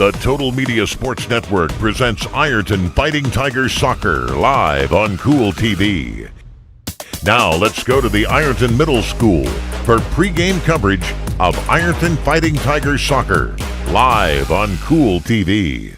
The Total Media Sports Network presents Ironton Fighting Tigers Soccer live on Kool TV. Now let's go to the Ironton Middle School for pregame coverage of Ironton Fighting Tigers Soccer live on Kool TV.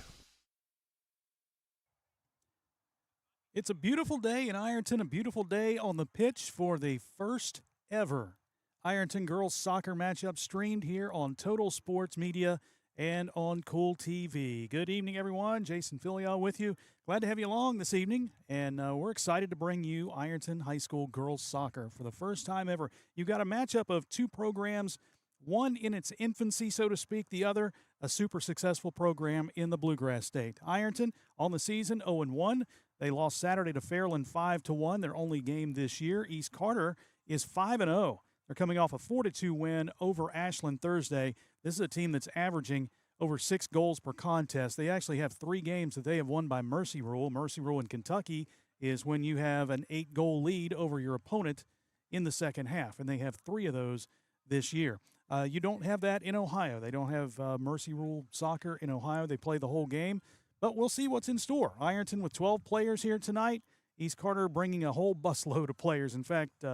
It's a beautiful day in Ironton, a beautiful day on the pitch for the first ever Ironton girls soccer matchup streamed here on Total Sports Media and on Kool TV. Good evening, everyone. Jason Filial with you. Glad to have you along this evening, and we're excited to bring you Ironton High School girls soccer for the first time ever. You've got a matchup of two programs, one in its infancy, so to speak, the other a super successful program in the Bluegrass State. Ironton on the season 0-1. They lost Saturday to Fairland 5-1, their only game this year. East Carter is 5-0. They're coming off a 4-2 win over Ashland Thursday. This is a team that's averaging over 6 goals per contest. They actually have 3 games that they have won by mercy rule. Mercy rule in Kentucky is when you have an 8-goal lead over your opponent in the second half, and they have 3 of those this year. You don't have that in Ohio. They don't have mercy rule soccer in Ohio. They play the whole game, but we'll see what's in store. Ironton with 12 players here tonight. East Carter bringing a whole busload of players. In fact,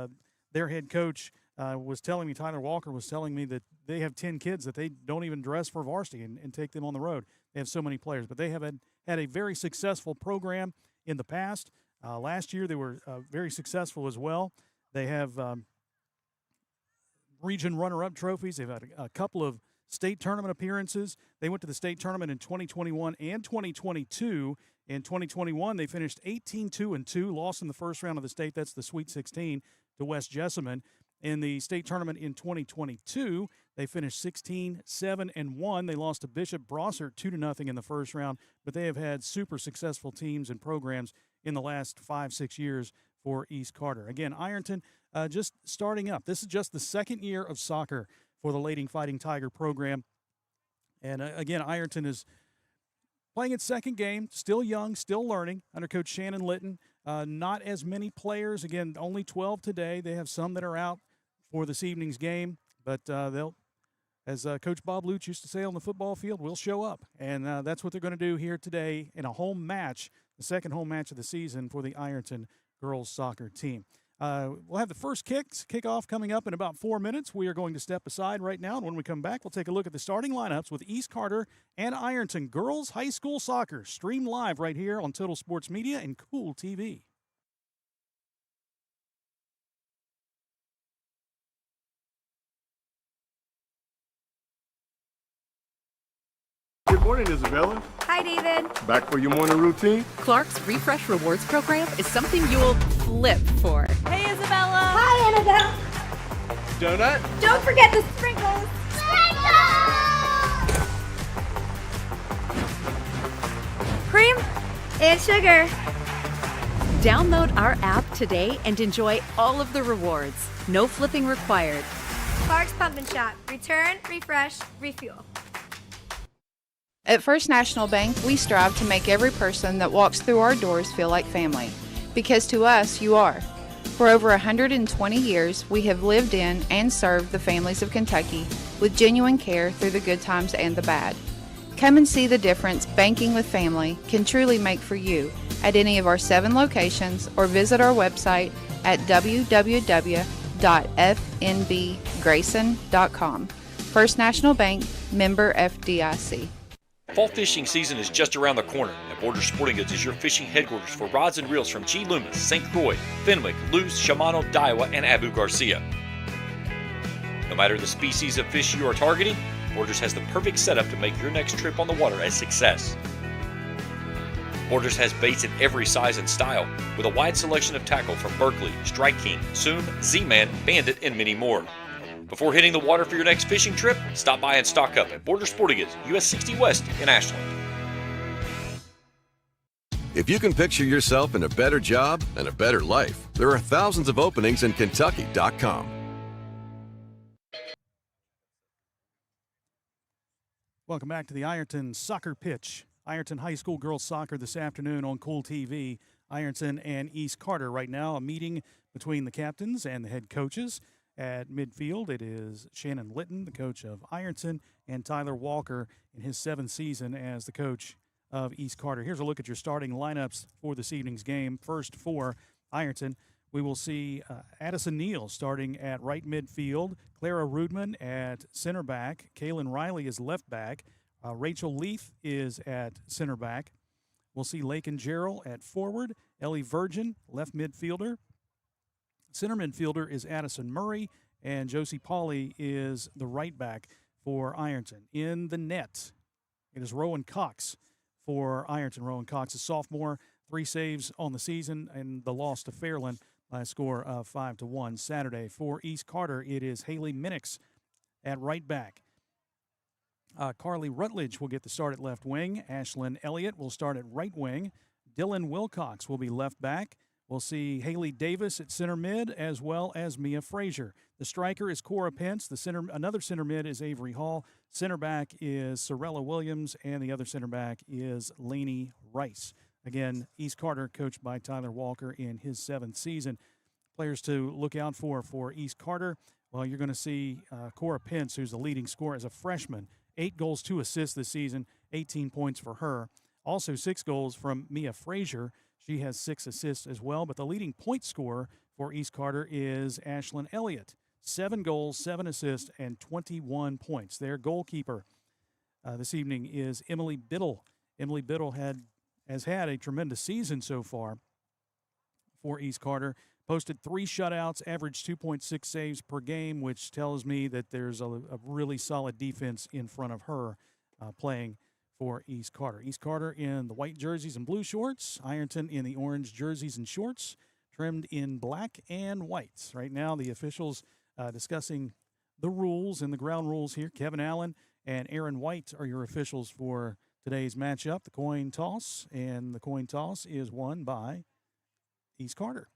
their head coach was telling me, Tyler Walker was telling me that they have 10 kids that they don't even dress for varsity and take them on the road. They have so many players, but they have had a very successful program in the past. Last year they were very successful as well. They have region runner-up trophies. They've had a couple of state tournament appearances. They went to the state tournament in 2021 and 2022. In 2021, they finished 18-2-2, lost in the first round of the state. That's the Sweet 16 to West Jessamine. In the state tournament in 2022, they finished 16-7-1. They lost to Bishop Brossart 2-0 in the first round, but they have had super successful teams and programs in the last 5-6 years for East Carter. Again, Ironton just starting up. This is just the second year of soccer for the Lady Fighting Tiger program. And again, Ironton is playing its second game, still young, still learning, under Coach Shannon Litton. Not as many players. Again, only 12 today. They have some that are out for this evening's game, but they'll, as Coach Bob Lutz used to say on the football field, will show up. And that's what they're going to do here today in a home match, the second home match of the season for the Ironton girls soccer team. We'll have the first kickoff coming up in about 4 minutes. We are going to step aside right now, and when we come back, we'll take a look at the starting lineups with East Carter and Ironton girls high school soccer, streamed live right here on Total Sports Media and Kool TV. Good morning, Isabella. Hi, David. Back for your morning routine? Clark's Refresh Rewards program is something you'll flip for. Hey, Isabella. Hi, Annabelle. Donut? Don't forget the sprinkles. Cream and sugar. Download our app today and enjoy all of the rewards. No flipping required. Clark's Pump and Shop. Return, refresh, refuel. At First National Bank, we strive to make every person that walks through our doors feel like family. Because to us, you are. For over 120 years, we have lived in and served the families of Kentucky with genuine care through the good times and the bad. Come and see the difference banking with family can truly make for you at any of our 7 locations or visit our website at www.fnbgrayson.com. First National Bank, member FDIC. Fall fishing season is just around the corner, and Borders Sporting Goods is your fishing headquarters for rods and reels from G. Loomis, St. Croix, Fenwick, Lewis, Shimano, Daiwa, and Abu Garcia. No matter the species of fish you are targeting, Borders has the perfect setup to make your next trip on the water a success. Borders has baits in every size and style, with a wide selection of tackle from Berkley, Strike King, Zoom, Z-Man, Bandit, and many more. Before hitting the water for your next fishing trip, stop by and stock up at Borders Sporting Goods, US 60 West in Ashland. If you can picture yourself in a better job and a better life, there are thousands of openings in Kentucky.com. Welcome back to the Ironton soccer pitch. Ironton High School girls soccer this afternoon on Kool TV. Ironton and East Carter right now, a meeting between the captains and the head coaches. At midfield, it is Shannon Litton, the coach of Ironton, and Tyler Walker in his 7th season as the coach of East Carter. Here's a look at your starting lineups for this evening's game. First for Ironton, we will see Addison Neal starting at right midfield, Clara Rudman at center back, Kaylin Riley is left back, Rachel Leaf is at center back. We'll see Lakin Gerald at forward, Ellie Virgin, left midfielder. Center midfielder is Addison Murray, and Josie Pauley is the right back for Ironton. In the net, it is Rowan Cox for Ironton. Rowan Cox, a sophomore, 3 saves on the season, and the loss to Fairland by a score of 5-1 Saturday. For East Carter, it is Haley Minix at right back. Carly Rutledge will get the start at left wing. Ashlyn Elliott will start at right wing. Dylan Wilcox will be left back. We'll see Haley Davis at center mid, as well as Mia Frazier. The striker is Cora Pence. Another center mid is Avery Hall. Center back is Sorella Williams, and the other center back is Laney Rice. Again, East Carter, coached by Tyler Walker in his 7th season. Players to look out for East Carter. Well, you're going to see Cora Pence, who's the leading scorer as a freshman. 8 goals, 2 assists this season, 18 points for her. Also 6 goals from Mia Frazier. She has 6 assists as well, but the leading point scorer for East Carter is Ashlyn Elliott. 7 goals, 7 assists, and 21 points. Their goalkeeper this evening is Emily Biddle. Emily Biddle has had a tremendous season so far for East Carter. Posted 3 shutouts, averaged 2.6 saves per game, which tells me that there's a really solid defense in front of her playing for East Carter. East Carter in the white jerseys and blue shorts. Ironton in the orange jerseys and shorts, trimmed in black and white. Right now, the officials discussing the rules and the ground rules here. Kevin Allen and Aaron White are your officials for today's matchup. The coin toss, and the coin toss is won by East Carter.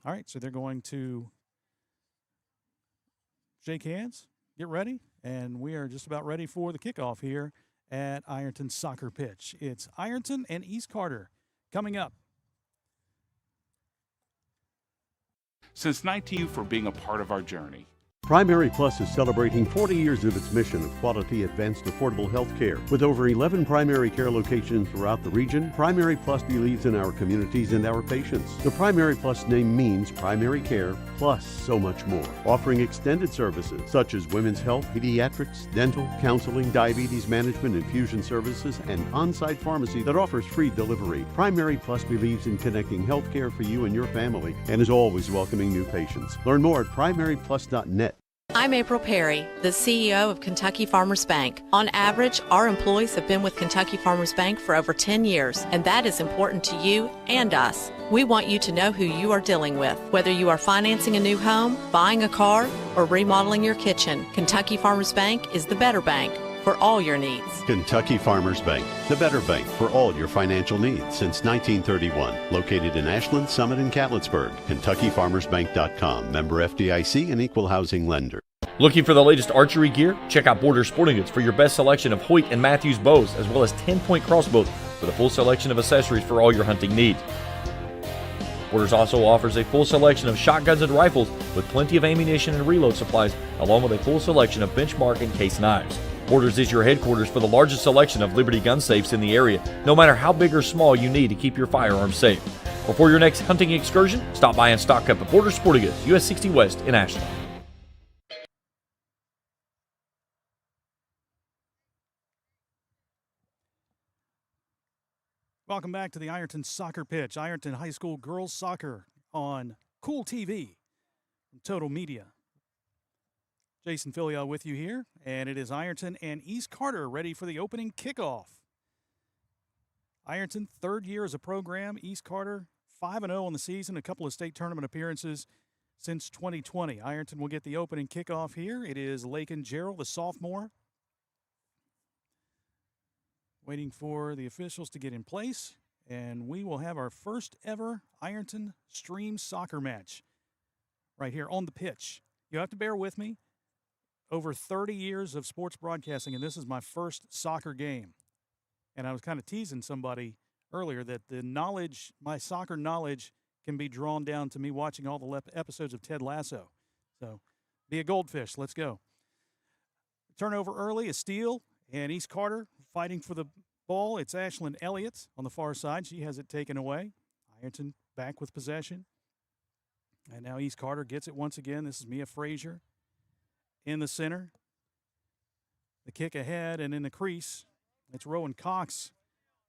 All right, so they're going to shake hands, get ready, and we are just about ready for the kickoff here at Ironton Soccer Pitch. It's Ironton and East Carter coming up. Since 19 for being a part of our journey. Primary Plus is celebrating 40 years of its mission of quality, advanced, affordable health care. With over 11 primary care locations throughout the region, Primary Plus believes in our communities and our patients. The Primary Plus name means primary care plus so much more. Offering extended services such as women's health, pediatrics, dental, counseling, diabetes management, infusion services, and on-site pharmacy that offers free delivery. Primary Plus believes in connecting health care for you and your family and is always welcoming new patients. Learn more at primaryplus.net. I'm April Perry, the CEO of Kentucky Farmers Bank. On average, our employees have been with Kentucky Farmers Bank for over 10 years, and that is important to you and us. We want you to know who you are dealing with. Whether you are financing a new home, buying a car, or remodeling your kitchen, Kentucky Farmers Bank is the better bank for all your needs. Kentucky Farmers Bank, the better bank for all your financial needs since 1931. Located in Ashland, Summit, and Catlettsburg. KentuckyFarmersBank.com. Member FDIC and equal housing lender. Looking for the latest archery gear? Check out Border Sporting Goods for your best selection of Hoyt and Matthews bows, as well as 10-point crossbows with a full selection of accessories for all your hunting needs. Borders also offers a full selection of shotguns and rifles with plenty of ammunition and reload supplies, along with a full selection of benchmark and case knives. Borders is your headquarters for the largest selection of Liberty gun safes in the area, no matter how big or small you need to keep your firearms safe. Before your next hunting excursion, stop by and stock up at Border Sporting Goods, US 60 West in Ashland. Welcome back to the Ironton Soccer Pitch. Ironton High School Girls Soccer on Kool TV from Total Media. Jason Filial with you here, and it is Ironton and East Carter ready for the opening kickoff. Ironton, 3rd year as a program. East Carter, 5-0 on the season, a couple of state tournament appearances since 2020. Ironton will get the opening kickoff here. It is Lakin Gerald, the sophomore, waiting for the officials to get in place, and we will have our first ever Ironton stream soccer match right here on the pitch. You have to bear with me. Over 30 years of sports broadcasting, and this is my first soccer game. And I was kind of teasing somebody earlier that my soccer knowledge can be drawn down to me watching all the episodes of Ted Lasso. So be a goldfish. Let's go. Turnover early, a steal, and East Carter fighting for the ball. It's Ashlyn Elliott on the far side. She has it taken away. Ironton back with possession. And now East Carter gets it once again. This is Mia Frazier in the center. The kick ahead and in the crease. It's Rowan Cox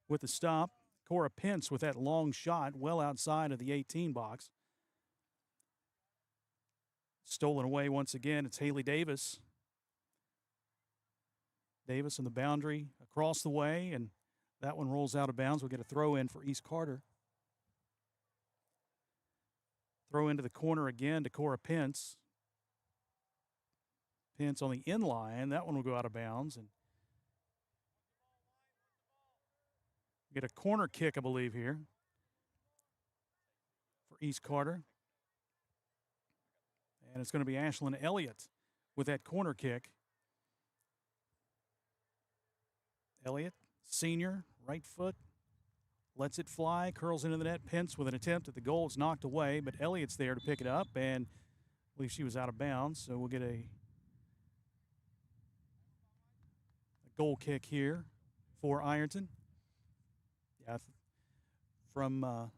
with the stop. Cora Pence with that long shot well outside of the 18 box. Stolen away once again. It's Haley Davis. Davis on the boundary across the way, and that one rolls out of bounds. We'll get a throw in for East Carter. Throw into the corner again to Cora Pence. Pence on the in line. That one will go out of bounds. And get a corner kick, I believe, here for East Carter. And it's going to be Ashlyn Elliott with that corner kick. Elliott, senior, right foot, lets it fly, curls into the net. Pence with an attempt at the goal. It's knocked away, but Elliott's there to pick it up, and I believe she was out of bounds. So we'll get a goal kick here for Ironton. Yeah, from our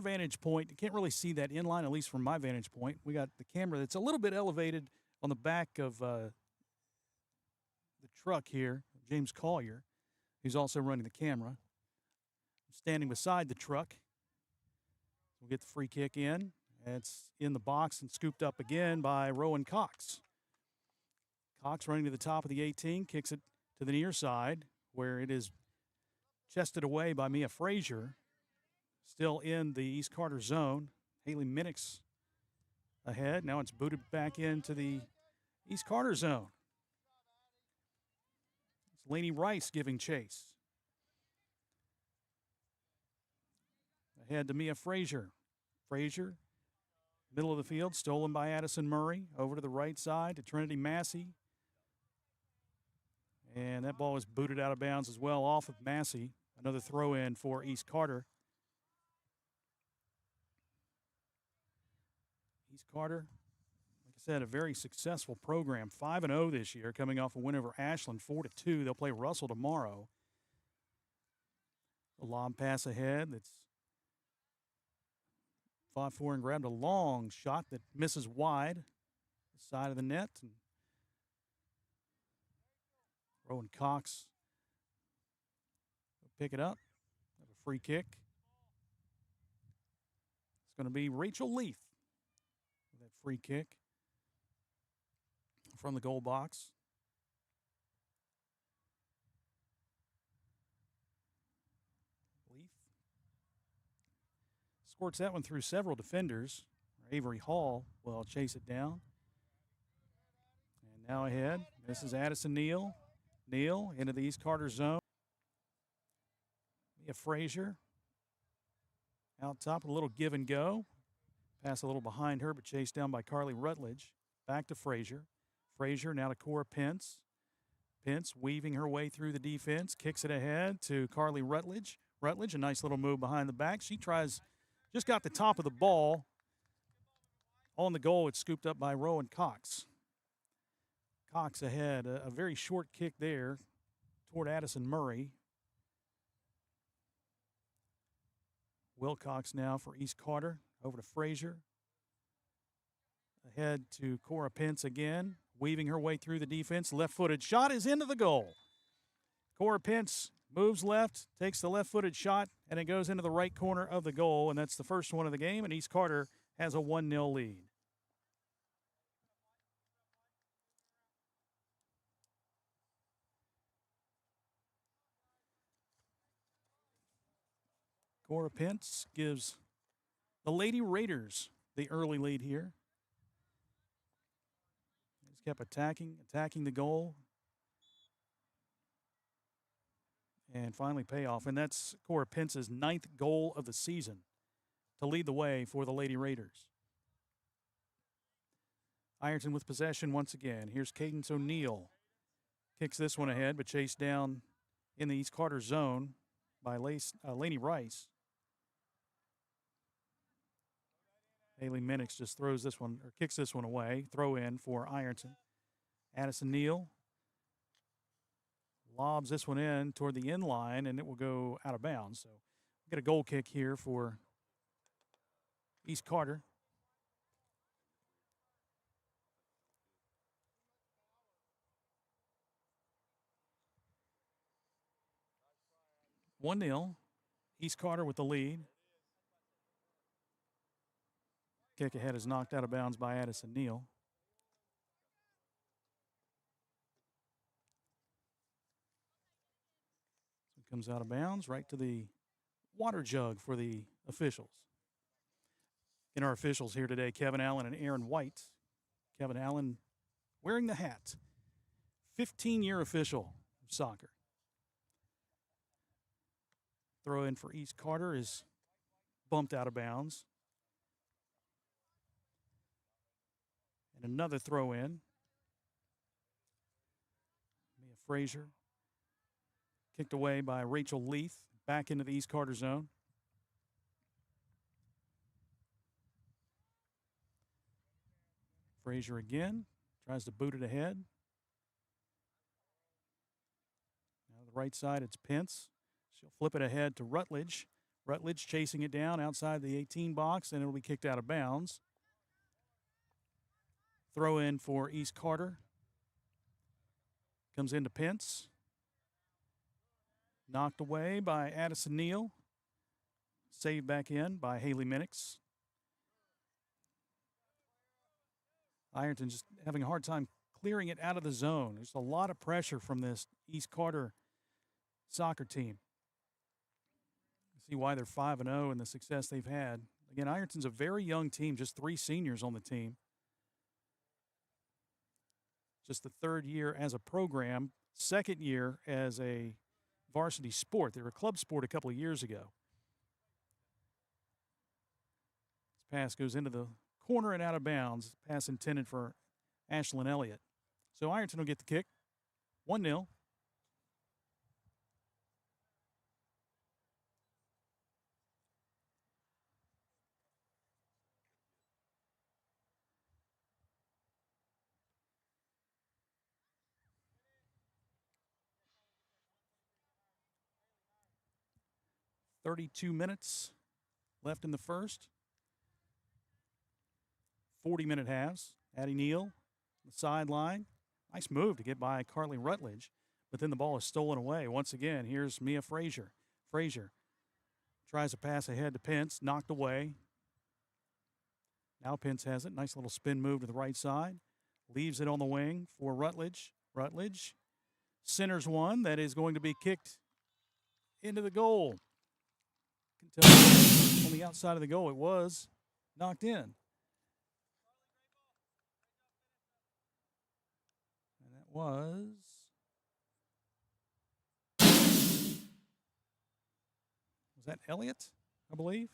vantage point, you can't really see that inline, at least from my vantage point. We got the camera that's a little bit elevated on the back of the truck here, James Collier, who's also running the camera. I'm standing beside the truck. We'll get the free kick in. It's in the box and scooped up again by Rowan Cox. Cox running to the top of the 18, kicks it to the near side, where it is chested away by Mia Frazier. Still in the East Carter zone. Haley Minix ahead. Now it's booted back into the East Carter zone. It's Lainey Rice giving chase. Ahead to Mia Frazier. Frazier, middle of the field, stolen by Addison Murray. Over to the right side to Trinity Massey. And that ball is booted out of bounds as well off of Massey. Another throw in for East Carter. East Carter, like I said, a very successful program. 5-0 this year, coming off a win over Ashland, 4-2. They'll play Russell tomorrow. A lob pass ahead that's fought for and grabbed a long shot that misses wide, the side of the net. And Rowan Cox will pick it up. Have a free kick. It's going to be Rachel Leaf with that free kick from the goal box. Leaf squirts that one through several defenders. Avery Hall will chase it down. And now ahead, this is Addison Neal. Neal into the East Carter zone. Mia Frazier out top, a little give and go. Pass a little behind her, but chased down by Carly Rutledge. Back to Frazier. Frazier now to Cora Pence. Pence weaving her way through the defense, kicks it ahead to Carly Rutledge. Rutledge, a nice little move behind the back. She tries, just got the top of the ball. On the goal, it's scooped up by Rowan Cox. Cox ahead, a very short kick there toward Addison Murray. Wilcox now for East Carter, over to Frazier. Ahead to Cora Pence again, weaving her way through the defense. Left-footed shot is into the goal. Cora Pence moves left, takes the left-footed shot, and it goes into the right corner of the goal, and that's the first one of the game, and East Carter has a 1-0 lead. Cora Pence gives the Lady Raiders the early lead here. He's kept attacking the goal. And finally payoff. And that's Cora Pence's 9th goal of the season to lead the way for the Lady Raiders. Ironton with possession once again. Here's Cadence O'Neill. Kicks this one ahead, but chased down in the East Carter zone by Lainey Rice. Haley Minix just throws this one, or kicks this one away. Throw in for Ironton. Addison Neal lobs this one in toward the end line, and it will go out of bounds. So we get a goal kick here for East Carter. One 0. East Carter with the lead. Kick ahead is knocked out of bounds by Addison Neal. So it comes out of bounds right to the water jug for the officials. In our officials here today, Kevin Allen and Aaron White. Kevin Allen wearing the hat. 15-year official of soccer. Throw in for East Carter is bumped out of bounds. And another throw in. Mia Frazier kicked away by Rachel Leith. Back into the East Carter zone. Frazier again. Tries to boot it ahead. Now to the right side, it's Pence. She'll flip it ahead to Rutledge. Rutledge chasing it down outside the 18 box, and it'll be kicked out of bounds. Throw in for East Carter. Comes into Pence. Knocked away by Addison Neal. Saved back in by Haley Minix. Ironton just having a hard time clearing it out of the zone. There's a lot of pressure from this East Carter soccer team. See why they're 5-0 and the success they've had. Again, Ironton's a very young team, just 3 seniors on the team. Just the 3rd year as a program, 2nd year as a varsity sport. They were a club sport a couple of years ago. This pass goes into the corner and out of bounds. Pass intended for Ashlyn Elliott. So Ironton will get the kick. 1-0. .32 minutes left in the first. 40-minute halves. Addie Neal, the sideline. Nice move to get by Carly Rutledge, but then the ball is stolen away. Once again, here's Mia Frazier. Frazier tries to pass ahead to Pence, knocked away. Now Pence has it. Nice little spin move to the right side. Leaves it on the wing for Rutledge. Rutledge centers one that is going to be kicked into the goal. You can tell on the outside of the goal it was knocked in. And that was that Elliott, I believe?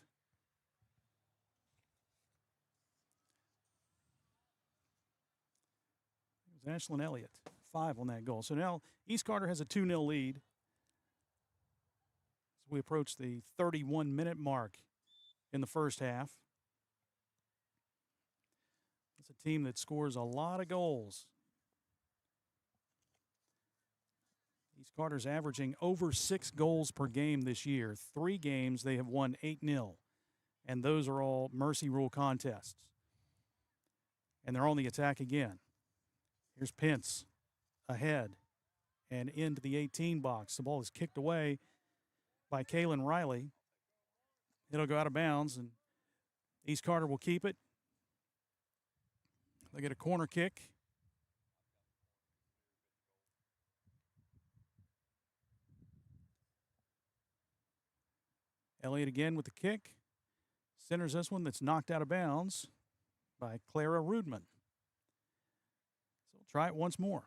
It was Ashlyn Elliott, 5 on that goal. So now East Carter has a 2-0 lead. So we approach the 31-minute mark in the first half. It's a team that scores a lot of goals. East Carter's averaging over 6 goals per game this year. 3 games, they have won 8-0. And those are all mercy rule contests. And they're on the attack again. Here's Pence ahead and into the 18 box. The ball is kicked away by Kaylin Riley. It'll go out of bounds, and East Carter will keep it. They get a corner kick. Elliott again with the kick. Centers this one that's knocked out of bounds by Clara Rudman. So we'll try it once more.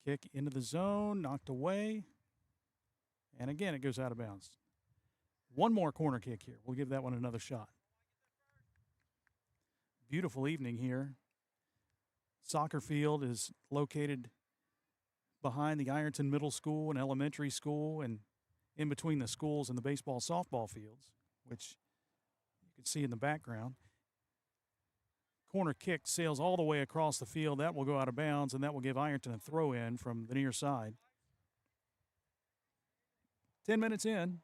Kick into the zone, knocked away. And again, it goes out of bounds. One more corner kick here. We'll give that one another shot. Beautiful evening here. Soccer field is located behind the Ironton Middle School and Elementary School, and in between the schools and the baseball softball fields, which you can see in the background. Corner kick sails all the way across the field. That will go out of bounds, and that will give Ironton a throw in from the near side. 10 minutes in,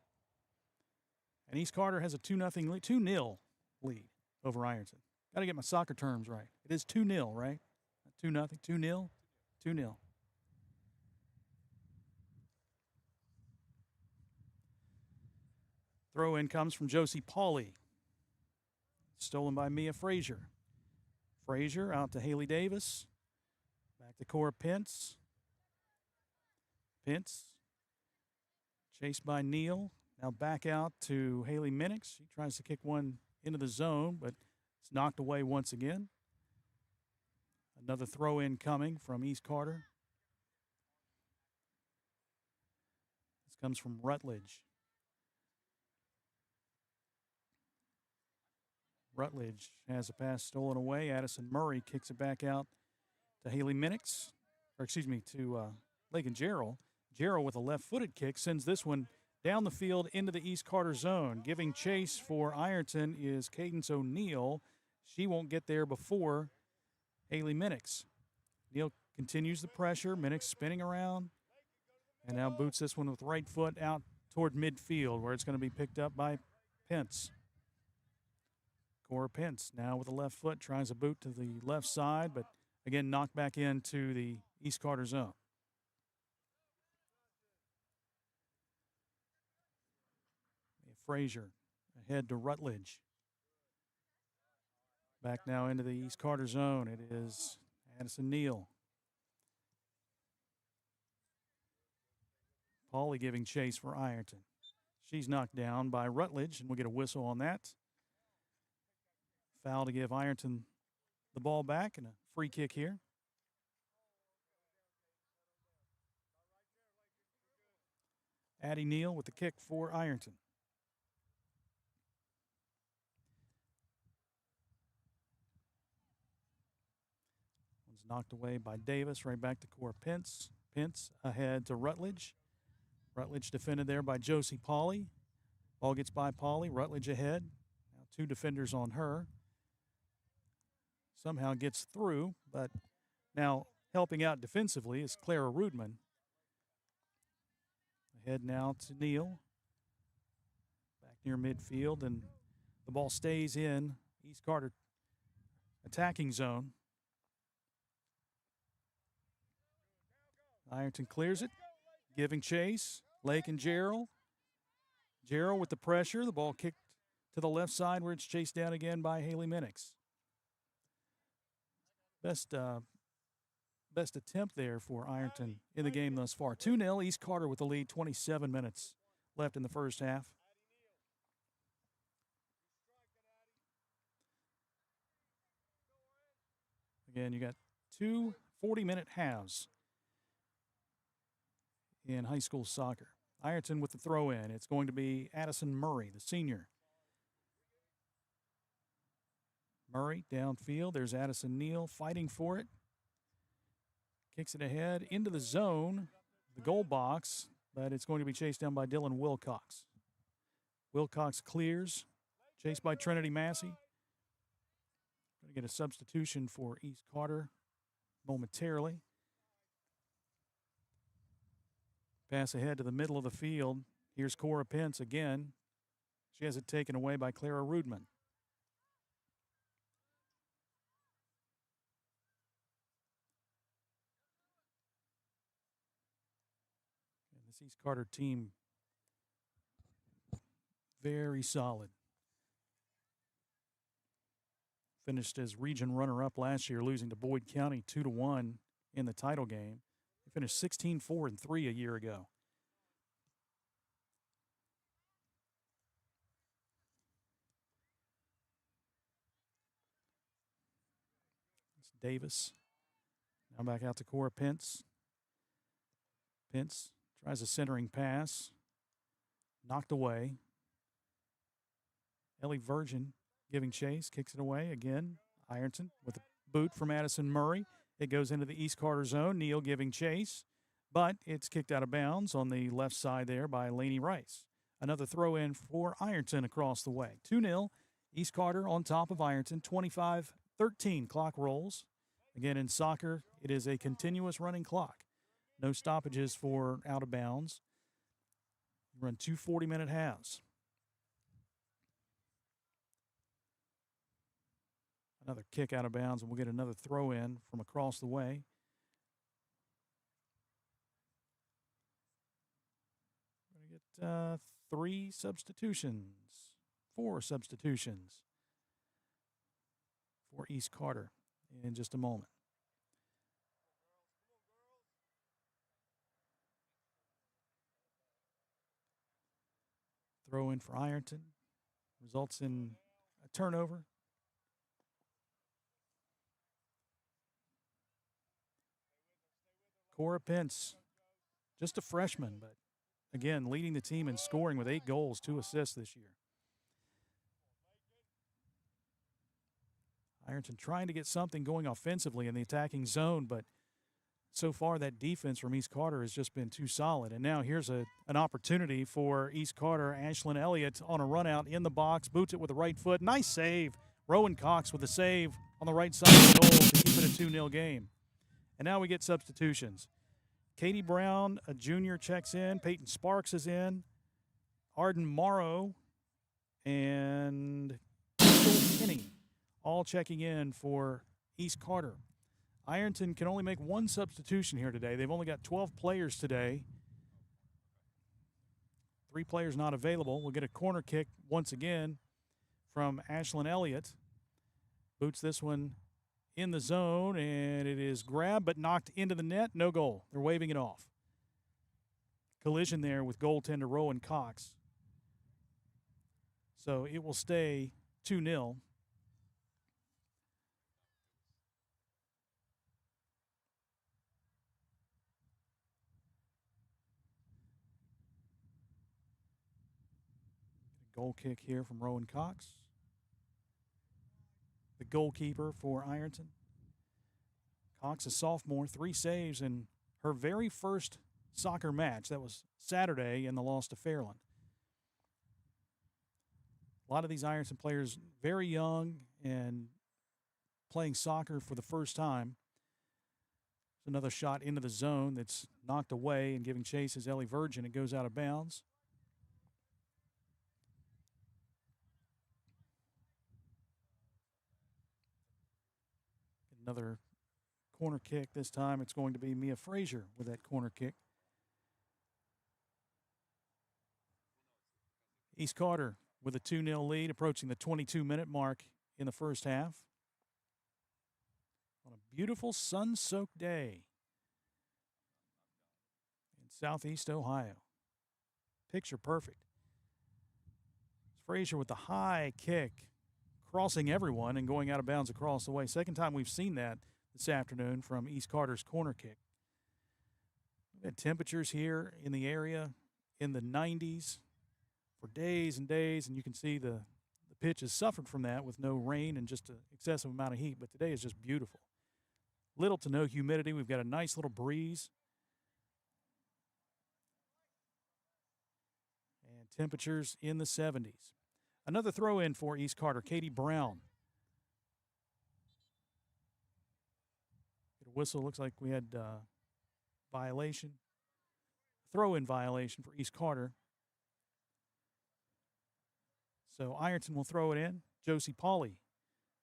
and East Carter has a 2-0 lead over Ironton. Got to get my soccer terms right. It is 2-0, right? 2-0, 2-0, 2-0. Throw in comes from Josie Pauley. Stolen by Mia Frazier. Frazier out to Haley Davis. Back to Cora Pence. Pence. Chased by Neal. Now back out to Haley Minix. She tries to kick one into the zone, but it's knocked away once again. Another throw in coming from East Carter. This comes from Rutledge. Rutledge has a pass stolen away. Addison Murray kicks it back out to Haley Minix, to Lakin Jarrell. Jarrell with a left-footed kick sends this one down the field into the East Carter zone. Giving chase for Ironton is Cadence O'Neill. She won't get there before Haley Minix. Neal continues the pressure. Minix spinning around and now boots this one with right foot out toward midfield, where it's going to be picked up by Pence. Cora Pence now with the left foot tries a boot to the left side, but again knocked back into the East Carter zone. Frazier ahead to Rutledge. Back now into the East Carter zone. It is Addison Neal. Pauley giving chase for Ironton. She's knocked down by Rutledge, and we'll get a whistle on that. Foul to give Ironton the ball back, and a free kick here. Addie Neal with the kick for Ironton. One's knocked away by Davis, right back to Cora Pence. Pence ahead to Rutledge. Rutledge defended there by Josie Pauley. Ball gets by Pauley. Rutledge ahead. Now two defenders on her. Somehow gets through, but now helping out defensively is Clara Rudman. Ahead now to Neal. Back near midfield, and the ball stays in East Carter attacking zone. Ironton clears it, giving chase. Lakin Jarrell. Jarrell with the pressure. The ball kicked to the left side where it's chased down again by Haley Minix. Best attempt there for Ironton in the game thus far. 2-0, East Carter with the lead, 27 minutes left in the first half. Again, you got two 40-minute halves in high school soccer. Ironton with the throw-in. It's going to be Addison Murray, the senior. Murray downfield. There's Addison Neal fighting for it. Kicks it ahead into the zone, the goal box, but it's going to be chased down by Dylan Wilcox. Wilcox clears, chased by Trinity Massey. Going to get a substitution for East Carter momentarily. Pass ahead to the middle of the field. Here's Cora Pence again. She has it taken away by Clara Rudman. And this East Carter team, very solid. Finished as region runner-up last year, losing to Boyd County 2-1 in the title game. They finished 16-4-3 a year ago. It's Davis. Now back out to Cora Pence. Pence tries a centering pass. Knocked away. Ellie Virgin giving chase, kicks it away again. Ironton with a boot from Madison Murray. It goes into the East Carter zone. Neal giving chase, but it's kicked out of bounds on the left side there by Laney Rice. Another throw in for Ironton across the way. 2-0. East Carter on top of Ironton. 25-13 clock rolls. Again, in soccer, it is a continuous running clock. No stoppages for out of bounds. You run 2 40-minute halves. Another kick out of bounds, and we'll get another throw in from across the way. We're going to get 4 substitutions for East Carter in just a moment. Throw in for Ironton results in a turnover. Cora Pence, just a freshman, but again, leading the team in scoring with 8 goals, 2 assists this year. Ironton trying to get something going offensively in the attacking zone, but so far that defense from East Carter has just been too solid. And now here's an opportunity for East Carter. Ashlyn Elliott on a run out in the box, boots it with the right foot. Nice save. Rowan Cox with a save on the right side of the goal to keep it a 2-0 game. And now we get substitutions. Katie Brown, a junior, checks in. Peyton Sparks is in. Arden Morrow and Kenny all checking in for East Carter. Ironton can only make 1 substitution here today. They've only got 12 players today. 3 players not available. We'll get a corner kick once again from Ashlyn Elliott. Boots this one in the zone, and it is grabbed but knocked into the net. No goal. They're waving it off. Collision there with goaltender Rowan Cox. So it will stay 2-0. Goal kick here from Rowan Cox. The goalkeeper for Ironton. Cox, a sophomore, 3 saves in her very first soccer match. That was Saturday in the loss to Fairland. A lot of these Ironton players very young and playing soccer for the first time. There's another shot into the zone that's knocked away, and giving chase is Ellie Virgin. It goes out of bounds. Another corner kick. This time it's going to be Mia Frazier with that corner kick. East Carter with a 2-0 lead, approaching the 22-minute mark in the first half. On a beautiful sun-soaked day in Southeast Ohio. Picture perfect. Frazier with the high kick, crossing everyone and going out of bounds across the way. Second time we've seen that this afternoon from East Carter's corner kick. We've had temperatures here in the area in the 90s for days and days, and you can see the pitch has suffered from that with no rain and just an excessive amount of heat, but today is just beautiful. Little to no humidity. We've got a nice little breeze. And temperatures in the 70s. Another throw in for East Carter, Katie Brown. Get a whistle. Looks like we had violation. Throw in violation for East Carter. So Ironton will throw it in. Josie Pauley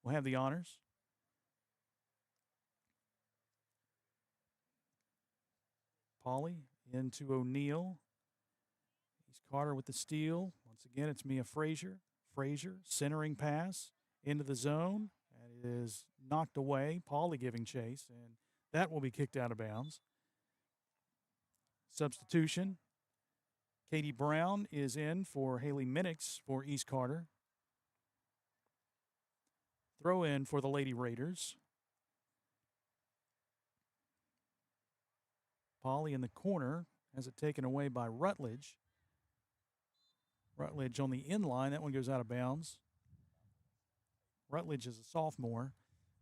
will have the honors. Pauley into O'Neill. East Carter with the steal. Once again, it's Mia Frazier. Frazier, centering pass into the zone. And it is knocked away. Pauley giving chase, and that will be kicked out of bounds. Substitution. Katie Brown is in for Haley Minix for East Carter. Throw in for the Lady Raiders. Pauley in the corner has it taken away by Rutledge. Rutledge on the inline. That one goes out of bounds. Rutledge is a sophomore.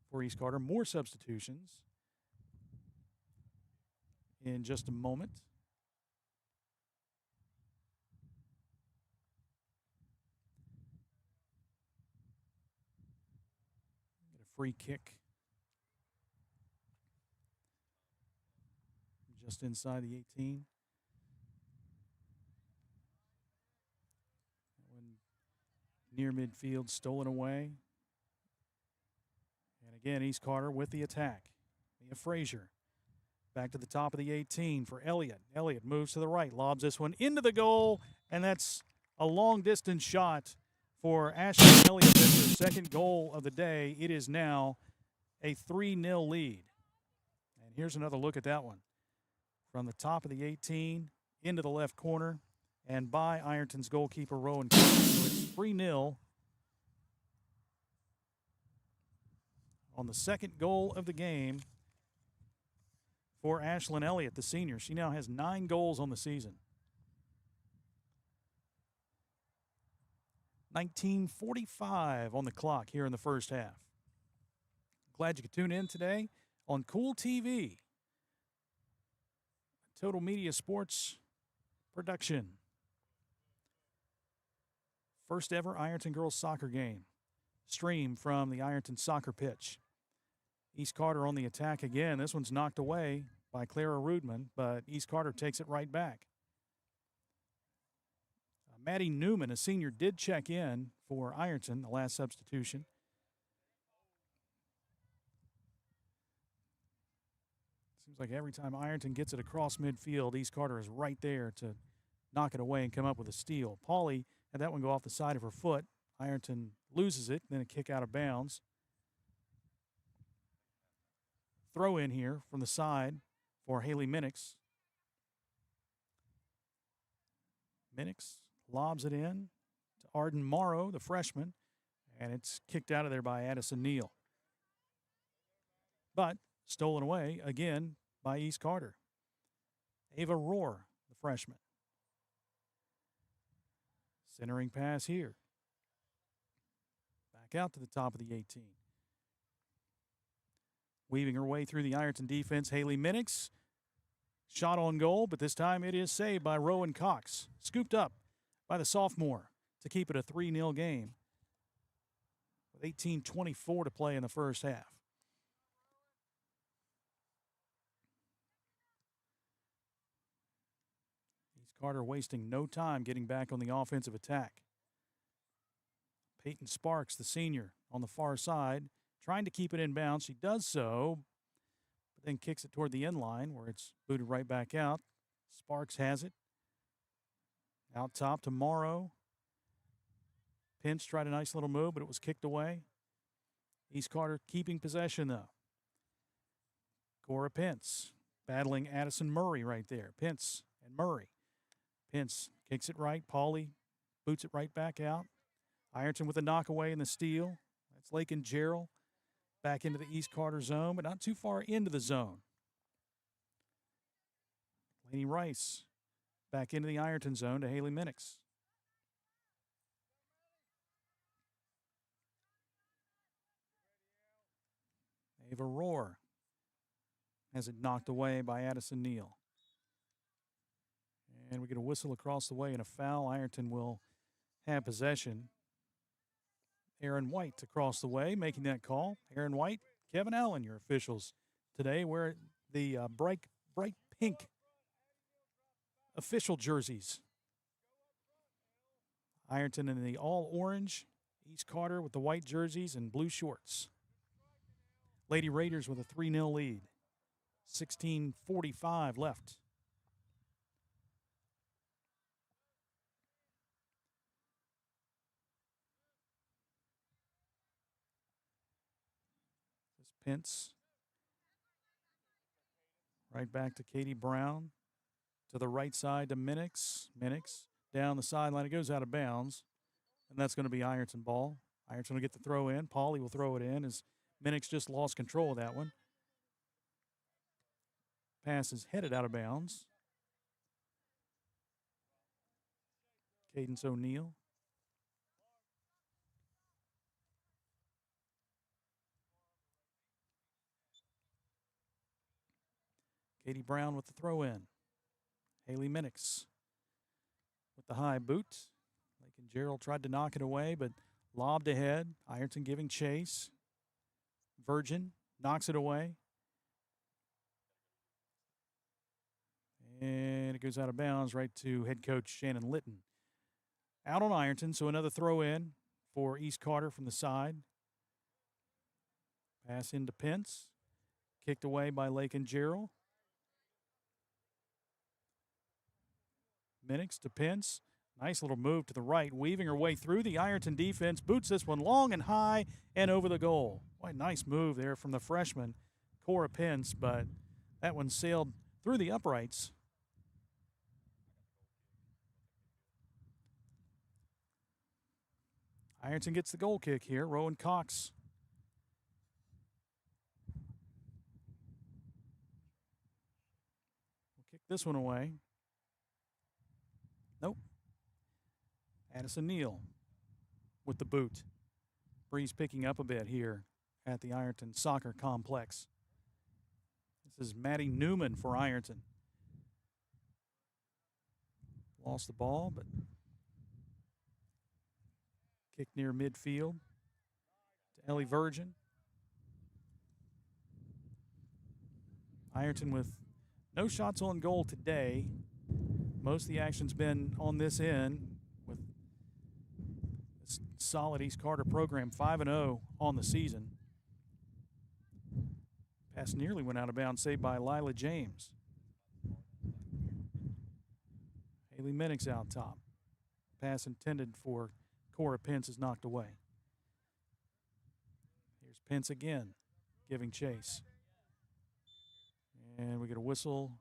for East Carter. More substitutions in just a moment. Get a free kick just inside the 18. That one near midfield, stolen away. And again, East Carter with the attack. Mia Frazier back to the top of the 18 for Elliott. Elliott moves to the right, lobs this one into the goal, and that's a long-distance shot for Ashley Elliott. That's her second goal of the day. It is now a 3-0 lead. And here's another look at that one. From the top of the 18 into the left corner and by Ironton's goalkeeper, Rowan Kool. So it's 3-0 on the second goal of the game for Ashlyn Elliott, the senior. She now has 9 goals on the season. 19:45 on the clock here in the first half. Glad you could tune in today on Kool TV. Total Media Sports production. First ever Ironton girls soccer game. Streamed from the Ironton soccer pitch. East Carter on the attack again. This one's knocked away by Clara Rudman, but East Carter takes it right back. Maddie Newman, a senior, did check in for Ironton, the last substitution. Seems like every time Ironton gets it across midfield, East Carter is right there to knock it away and come up with a steal. Pauly had that one go off the side of her foot. Ironton loses it, then a kick out of bounds. Throw in here from the side for Haley Minix. Minix lobs it in to Arden Morrow, the freshman, and it's kicked out of there by Addison Neal. But stolen away again by East Carter. Ava Rohr, the freshman. Centering pass here. Back out to the top of the 18. Weaving her way through the Ironton defense, Haley Minix. Shot on goal, but this time it is saved by Rowan Cox. Scooped up by the sophomore to keep it a 3-0 game. With 18:24 to play in the first half. East Carter wasting no time getting back on the offensive attack. Peyton Sparks, the senior, on the far side, trying to keep it in bounds. She does so, but then kicks it toward the end line where it's booted right back out. Sparks has it. Out top to Morrow. Pence tried a nice little move, but it was kicked away. East Carter keeping possession, though. Cora Pence battling Addison Murray right there. Pence and Murray. Pence kicks it right. Pauly boots it right back out. Ironton with a knockaway and the steal. That's Lake and Gerald back into the East Carter zone, but not too far into the zone. Laney Rice back into the Ironton zone to Haley Minix. Ava Rohr has it knocked away by Addison Neal. And we get a whistle across the way and a foul. Ironton will have possession. Aaron White across the way making that call. Aaron White, Kevin Allen, your officials today, wear the bright pink official jerseys. Ironton in the all orange. East Carter with the white jerseys and blue shorts. Lady Raiders with a 3-0 lead. 16:45 left. This Pence. Right back to Katie Brown. To the right side to Minix. Minix down the sideline. It goes out of bounds. And that's going to be Ironton ball. Ironton will get the throw in. Pauly will throw it in as Minix just lost control of that one. Pass is headed out of bounds. Cadence O'Neill. Katie Brown with the throw in. Haley Minix with the high boot. Lakin Gerald tried to knock it away, but lobbed ahead. Ironton giving chase. Virgin knocks it away. And it goes out of bounds right to head coach Shannon Litton. Out on Ironton, so another throw in for East Carter from the side. Pass into Pence. Kicked away by Lakin Gerald. Minix to Pence. Nice little move to the right, weaving her way through the Ironton defense. Boots this one long and high and over the goal. What a nice move there from the freshman, Cora Pence, but that one sailed through the uprights. Ironton gets the goal kick here. Rowan Cox. We'll kick this one away. Nope. Addison Neal with the boot. Breeze picking up a bit here at the Ironton Soccer Complex. This is Maddie Newman for Ironton. Lost the ball, but kick near midfield to Ellie Virgin. Ironton with no shots on goal today. Most of the action's been on this end with this solid East Carter program, 5-0 on the season. Pass nearly went out of bounds, saved by Lila James. Haley Minix out top. Pass intended for Cora Pence is knocked away. Here's Pence again, giving chase. And we get a whistle.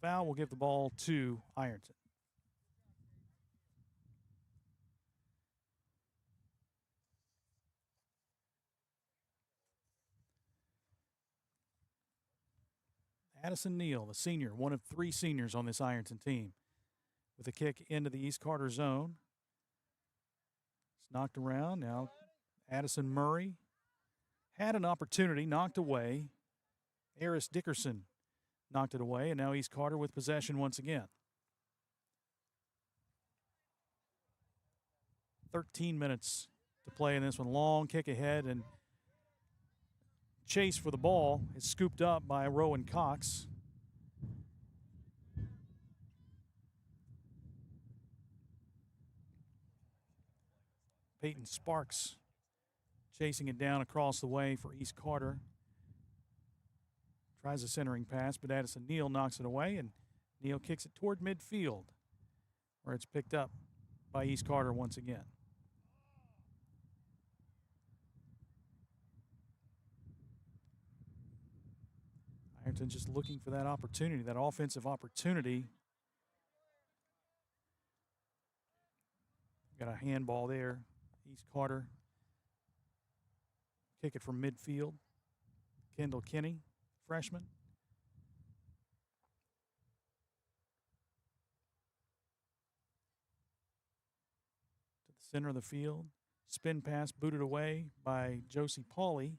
Foul will give the ball to Ironton. Addison Neal, the senior, one of 3 seniors on this Ironton team, with a kick into the East Carter zone. It's knocked around. Now Addison Murray had an opportunity, knocked away. Eris Dickerson knocked it away, and now East Carter with possession once again. 13 minutes to play in this one. Long kick ahead, and chase for the ball is scooped up by Rowan Cox. Peyton Sparks chasing it down across the way for East Carter. Tries a centering pass, but Addison Neal knocks it away, and Neal kicks it toward midfield, where it's picked up by East Carter once again. Ironton just looking for that opportunity, that offensive opportunity. Got a handball there. East Carter. Kick it from midfield. Kendall Kinney, freshman. To the center of the field. Spin pass booted away by Josie Pauley.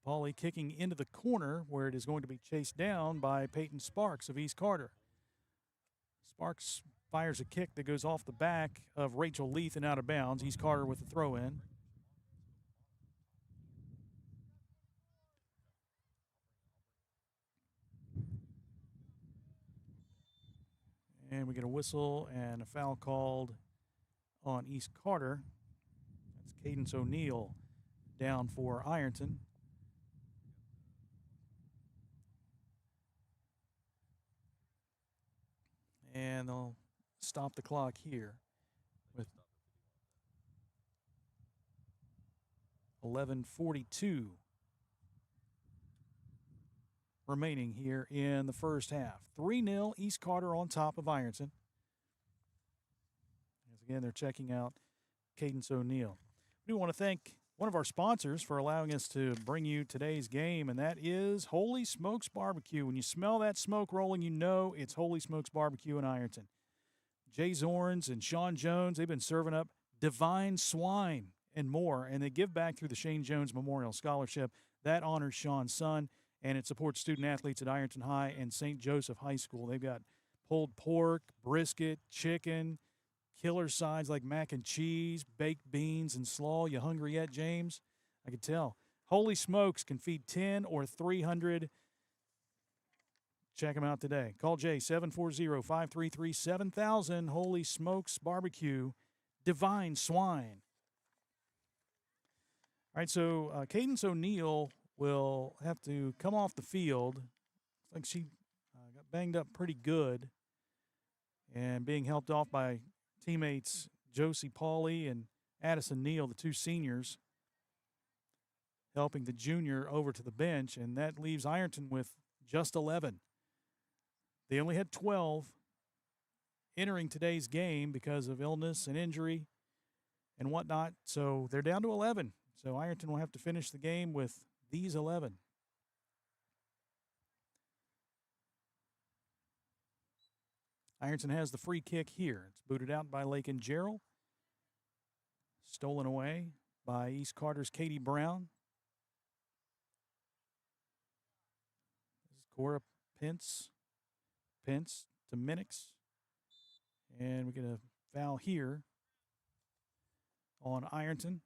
Pauley kicking into the corner where it is going to be chased down by Peyton Sparks of East Carter. Sparks fires a kick that goes off the back of Rachel Leith and out of bounds. East Carter with the throw in. And we get a whistle and a foul called on East Carter. That's Cadence O'Neill down for Ironton. And they'll stop the clock here with 11:42 remaining here in the first half. 3-0 East Carter on top of Ironton. As again, they're checking out Cadence O'Neill. We do want to thank one of our sponsors for allowing us to bring you today's game, and that is Holy Smokes Barbecue. When you smell that smoke rolling, you know it's Holy Smokes Barbecue in Ironton. Jay Zorns and Sean Jones, they've been serving up divine swine and more, and they give back through the Shane Jones Memorial Scholarship. That honors Sean's son, and it supports student athletes at Ironton High and St. Joseph High School. They've got pulled pork, brisket, chicken, killer sides like mac and cheese, baked beans, and slaw. You hungry yet, James? I can tell. Holy Smokes can feed 10 or 300. Check them out today. Call Jay, 740-533-7000. Holy Smokes Barbecue, Divine Swine. All right, so Cadence O'Neill will have to come off the field. Looks like she got banged up pretty good and being helped off by teammates Josie Pauley and Addison Neal, the two seniors, helping the junior over to the bench, and that leaves Ironton with just 11. They only had 12 entering today's game because of illness and injury and whatnot, so they're down to 11. So Ironton will have to finish the game with these 11. Ironton has the free kick here. It's booted out by Lake and Gerald. Stolen away by East Carter's Katie Brown. This is Cora Pence. Pence to Minix. And we get a foul here on Ironton.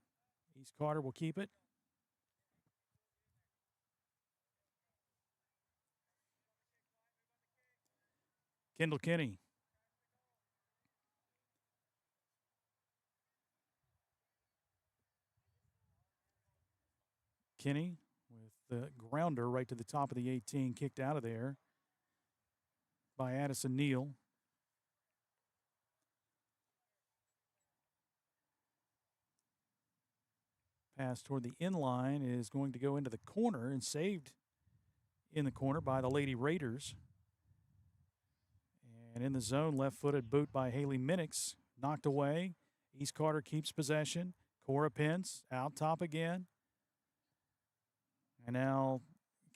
East Carter will keep it. Kendall Kinney. Kinney with the grounder right to the top of the 18, kicked out of there by Addison Neal. Pass toward the inline is going to go into the corner and saved in the corner by the Lady Raiders. And in the zone, left-footed boot by Haley Minix, knocked away. East Carter keeps possession. Cora Pence out top again. And now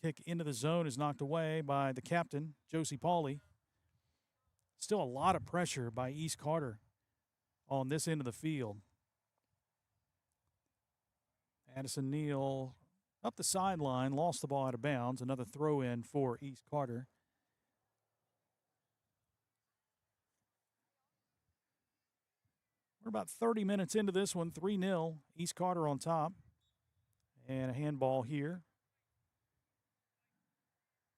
kick into the zone is knocked away by the captain, Josie Pauley. Still a lot of pressure by East Carter on this end of the field. Addison Neal up the sideline, lost the ball out of bounds. Another throw in for East Carter. We're about 30 minutes into this one, 3-0. East Carter on top. And a handball here.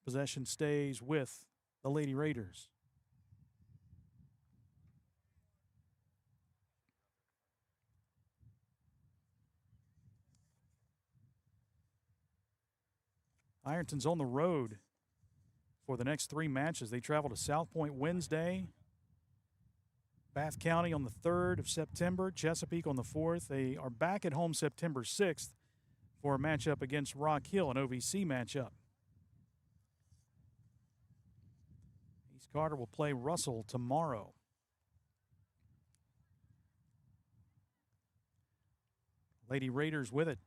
Possession stays with the Lady Raiders. Ironton's on the road for the next 3 matches. They travel to South Point Wednesday, Bath County on the 3rd of September, Chesapeake on the 4th. They are back at home September 6th for a matchup against Rock Hill, an OVC matchup. East Carter will play Russell tomorrow. Lady Raiders with it.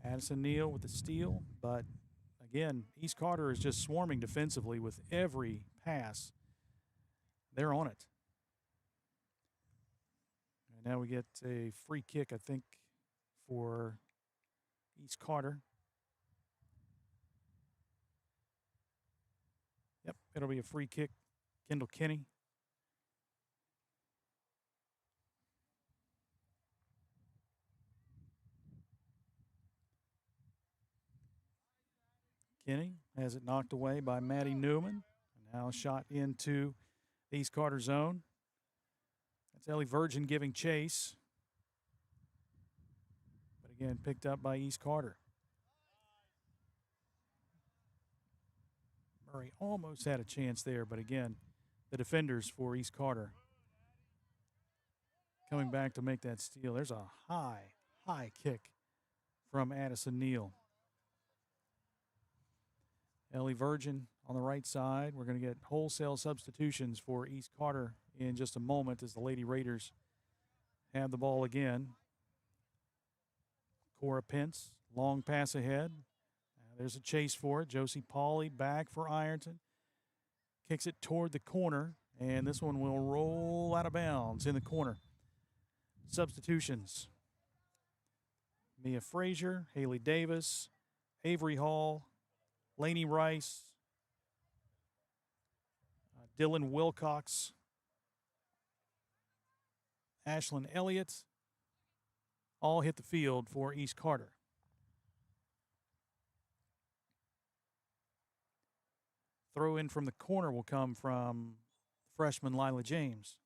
Addison Neal with the steal, but again, East Carter is just swarming defensively with every pass. They're on it. And now we get a free kick, I think, for East Carter. Yep, it'll be a free kick. Kendall Kinney. Kinney has it knocked away by Maddie Newman. And now shot into the East Carter zone. That's Ellie Virgin giving chase. But again, picked up by East Carter. Murray almost had a chance there, but again, the defenders for East Carter coming back to make that steal. There's a high kick from Addison Neal. Ellie Virgin on the right side. We're going to get wholesale substitutions for East Carter in just a moment as the Lady Raiders have the ball again. Cora Pence, long pass ahead. There's a chase for it. Josie Pauley back for Ironton. Kicks it toward the corner, and this one will roll out of bounds in the corner. Substitutions. Mia Frazier, Haley Davis, Avery Hall, Laney Rice, Dylan Wilcox, Ashlyn Elliott, all hit the field for East Carter. Throw in from the corner will come from freshman Lila James.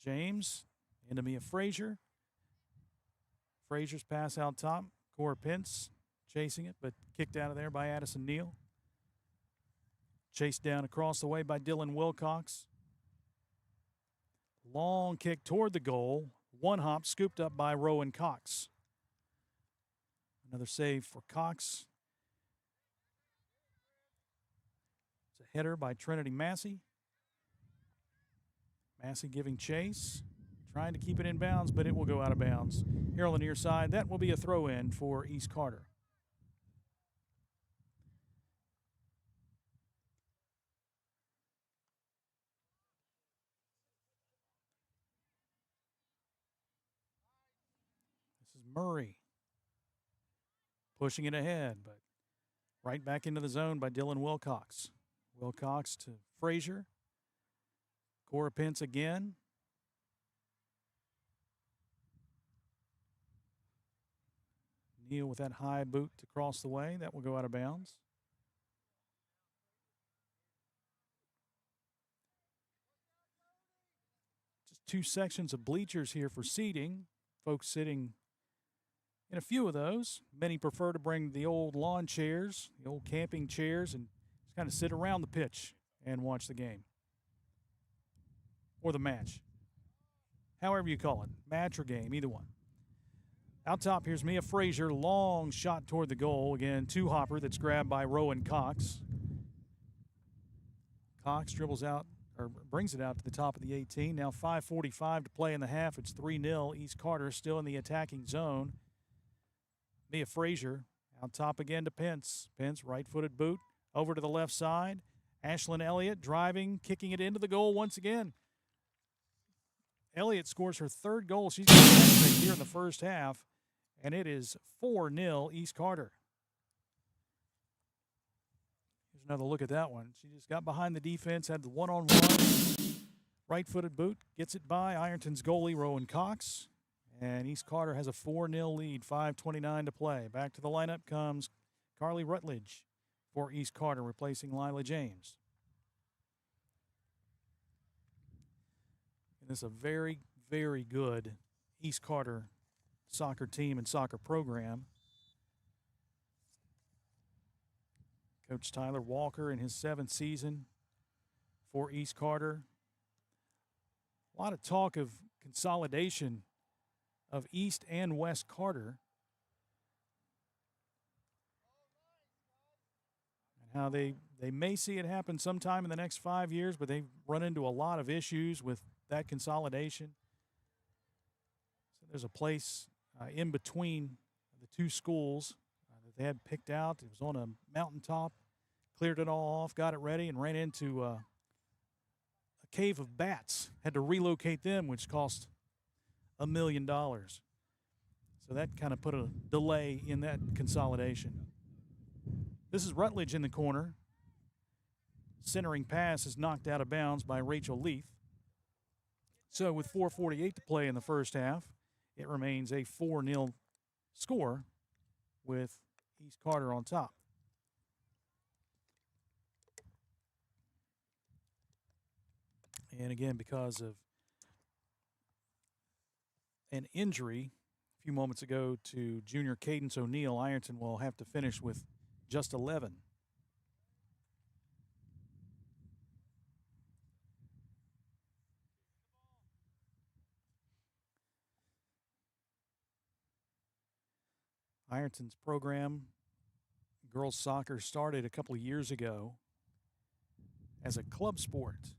James into Mia Frazier. Frazier's pass out top. Cora Pence chasing it, but kicked out of there by Addison Neal. Chased down across the way by Dylan Wilcox. Long kick toward the goal. One hop scooped up by Rowan Cox. Another save for Cox. It's a header by Trinity Massey. Massey giving chase. Trying to keep it in bounds, but it will go out of bounds. Here on the near side, that will be a throw-in for East Carter. This is Murray. Pushing it ahead, but right back into the zone by Dylan Wilcox. Wilcox to Frazier. Cora Pence again. Neal with that high boot to cross the way. That will go out of bounds. Just two sections of bleachers here for seating. Folks sitting in a few of those. Many prefer to bring the old lawn chairs, the old camping chairs, and just kind of sit around the pitch and watch the game. Or the match. However you call it. Match or game, either one. Out top, here's Mia Frazier. Long shot toward the goal. Again, two-hopper that's grabbed by Rowan Cox. Cox dribbles out, or brings it out to the top of the 18. Now 5:45 to play in the half. It's 3-0. East Carter still in the attacking zone. Mia Frazier out top again to Pence. Pence, right-footed boot, over to the left side. Ashlyn Elliott driving, kicking it into the goal once again. Elliott scores her third goal. She's got a here in the first half. And it is 4-0 East Carter. Here's another look at that one. She just got behind the defense, had the one-on-one. Right-footed boot, gets it by Ironton's goalie, Rowan Cox. And East Carter has a 4-0 lead, 5:29 to play. Back to the lineup comes Carly Rutledge for East Carter, replacing Lila James. And this is a very, very good East Carter soccer team and soccer program. Coach Tyler Walker in his 7th season for East Carter. A lot of talk of consolidation of East and West Carter. And how they may see it happen sometime in the next 5 years, but they've run into a lot of issues with that consolidation. So there's a place in between the two schools that they had picked out. It was on a mountaintop, cleared it all off, got it ready, and ran into a cave of bats. Had to relocate them, which cost $1 million. So that kind of put a delay in that consolidation. This is Rutledge in the corner. Centering pass is knocked out of bounds by Rachel Leith. So with 4:48 to play in the first half, it remains a 4-0 score with East Carter on top. And again, because of an injury a few moments ago to junior Cadence O'Neill, Ironton will have to finish with just 11. Ironton's program, girls soccer, started a couple of years ago as a club sport.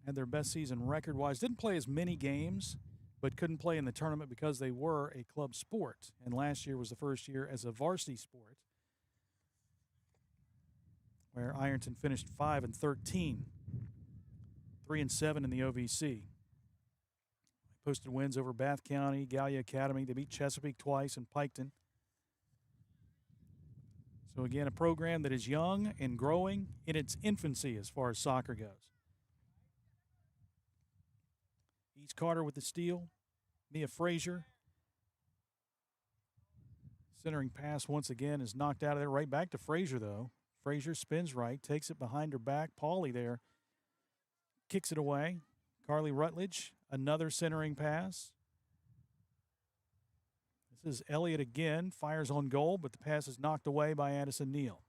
Had their best season record-wise. Didn't play as many games, but couldn't play in the tournament because they were a club sport. And last year was the first year as a varsity sport, where Ironton finished 5-13, 3-7 in the OVC. posted wins over Bath County, Gallia Academy. They beat Chesapeake twice and Piketon. So, again, a program that is young and growing in its infancy as far as soccer goes. East Carter with the steal. Mia Frazier. Centering pass once again is knocked out of there. Right back to Frazier, though. Frazier spins right, takes it behind her back. Pauly there kicks it away. Carly Rutledge, another centering pass. This is Elliott again, fires on goal, but the pass is knocked away by Addison Neal.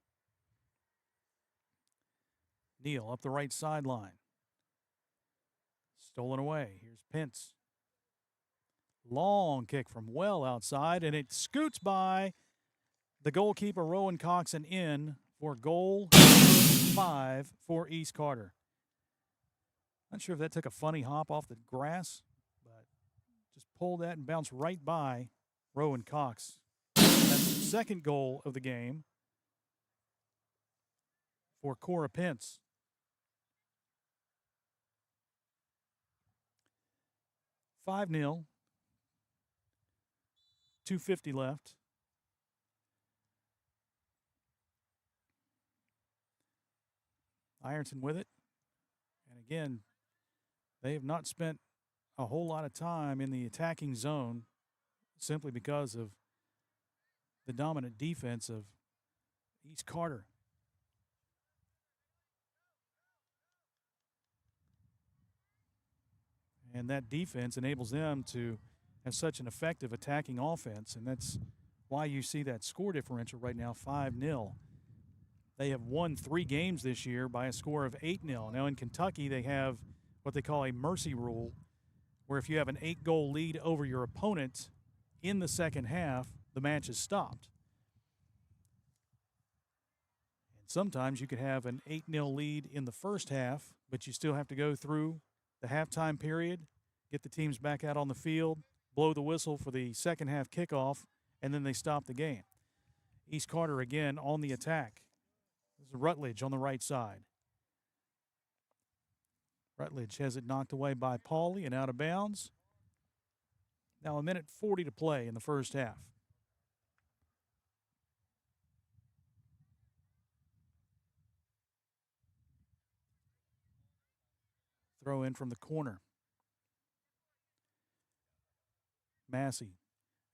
Neal up the right sideline. Stolen away. Here's Pence. Long kick from well outside, and it scoots by the goalkeeper, Rowan Cox, and in for goal 5 for East Carter. Not sure if that took a funny hop off the grass, but just pulled that and bounced right by Rowan Cox. That's the second goal of the game for Cora Pence. 5-0. 2:50 left. Ironton with it. And again, they have not spent a whole lot of time in the attacking zone simply because of the dominant defense of East Carter. And that defense enables them to have such an effective attacking offense, and that's why you see that score differential right now, 5-0. They have won 3 games this year by a score of 8-0. Now in Kentucky, they have what they call a mercy rule, where if you have an 8-goal lead over your opponent in the second half, the match is stopped. And sometimes you could have an 8-0 lead in the first half, but you still have to go through the halftime period, get the teams back out on the field, blow the whistle for the second half kickoff, and then they stop the game. East Carter again on the attack. This is Rutledge on the right side. Rutledge has it knocked away by Pauly and out of bounds. Now 1:40 to play in the first half. Throw in from the corner. Massey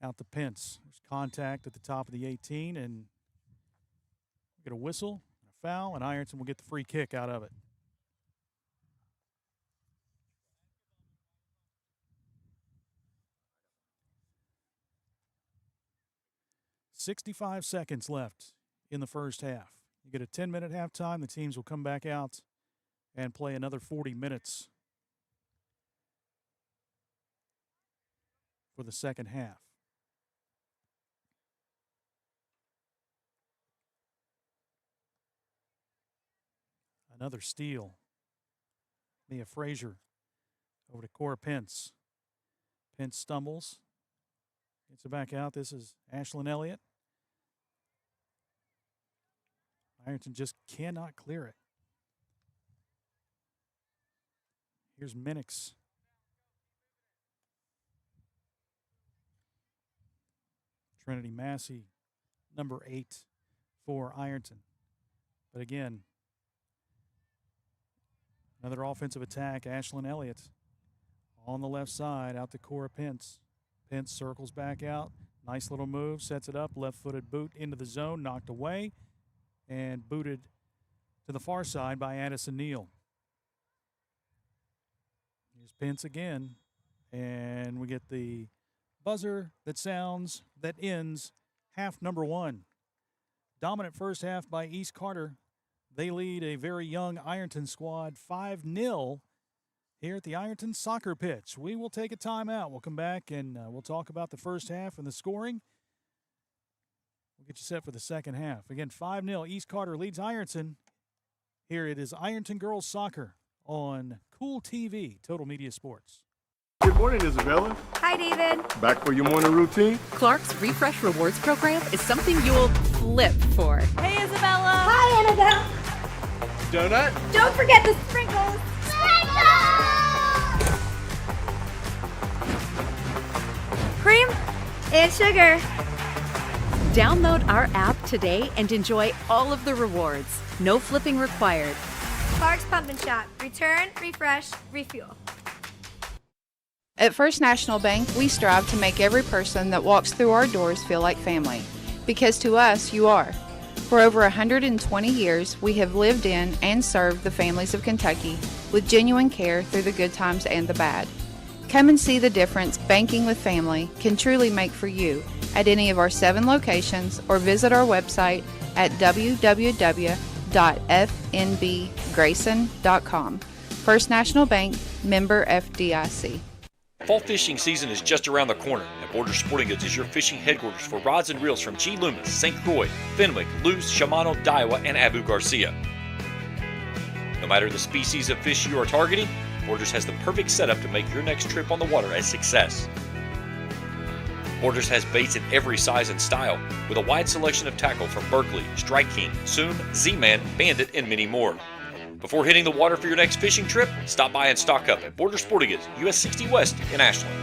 out to Pence. There's contact at the top of the 18, and we get a whistle, a foul, and Ironton will get the free kick out of it. .65 seconds left in the first half. You get a 10-minute halftime. The teams will come back out and play another 40 minutes for the second half. Another steal. Mia Frazier over to Cora Pence. Pence stumbles. Gets it back out. This is Ashlyn Elliott. Ironton just cannot clear it. Here's Minix. Trinity Massey, number 8 for Ironton. But again, another offensive attack. Ashlyn Elliott on the left side, out to Cora Pence. Pence circles back out. Nice little move, sets it up. Left-footed boot into the zone, knocked away, and booted to the far side by Addison Neal. Here's Pence again, and we get the buzzer that ends half number 1. Dominant first half by East Carter. They lead a very young Ironton squad 5-0 here at the Ironton soccer pitch. We will take a timeout. We'll come back and we'll talk about the first half and the scoring. We'll get you set for the second half. Again, 5-0. East Carter leads Ironton. Here it is Ironton Girls Soccer on Kool TV, Total Media Sports. Good morning, Isabella. Hi, David. Back for your morning routine? Clark's Refresh Rewards program is something you'll flip for. Hey, Isabella. Hi, Annabelle. Donut? Don't forget the sprinkles. cream, and sugar. Download our app today and enjoy all of the rewards. No flipping required. Clark's Pump and Shop. Return, refresh, refuel. At First National Bank, we strive to make every person that walks through our doors feel like family. Because to us, you are. For over 120 years, we have lived in and served the families of Kentucky with genuine care through the good times and the bad. Come and see the difference banking with family can truly make for you at any of our 7 locations or visit our website at www.fnbgrayson.com. First National Bank, member FDIC. Fall fishing season is just around the corner, and Borders Sporting Goods is your fishing headquarters for rods and reels from G. Loomis, St. Croix, Fenwick, Lewes, Shimano, Daiwa, and Abu Garcia. No matter the species of fish you are targeting, Borders has the perfect setup to make your next trip on the water a success. Borders has baits in every size and style, with a wide selection of tackle from Berkeley, Strike King, Zoom, Z-Man, Bandit, and many more. Before hitting the water for your next fishing trip, stop by and stock up at Borders Sporting Goods, US 60 West in Ashland.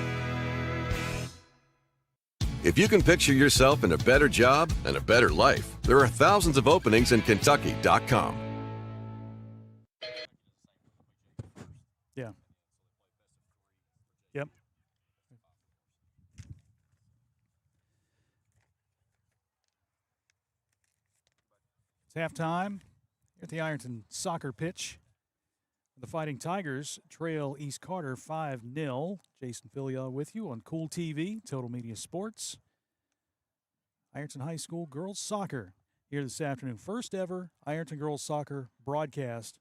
If you can picture yourself in a better job and a better life, there are thousands of openings in Kentucky.com. Yeah. Yep. It's halftime at the Ironton soccer pitch. The Fighting Tigers trail East Carter 5-0. Jason Filion with you on Kool TV, Total Media Sports. Ironton High School girls soccer here this afternoon. First ever Ironton girls soccer broadcast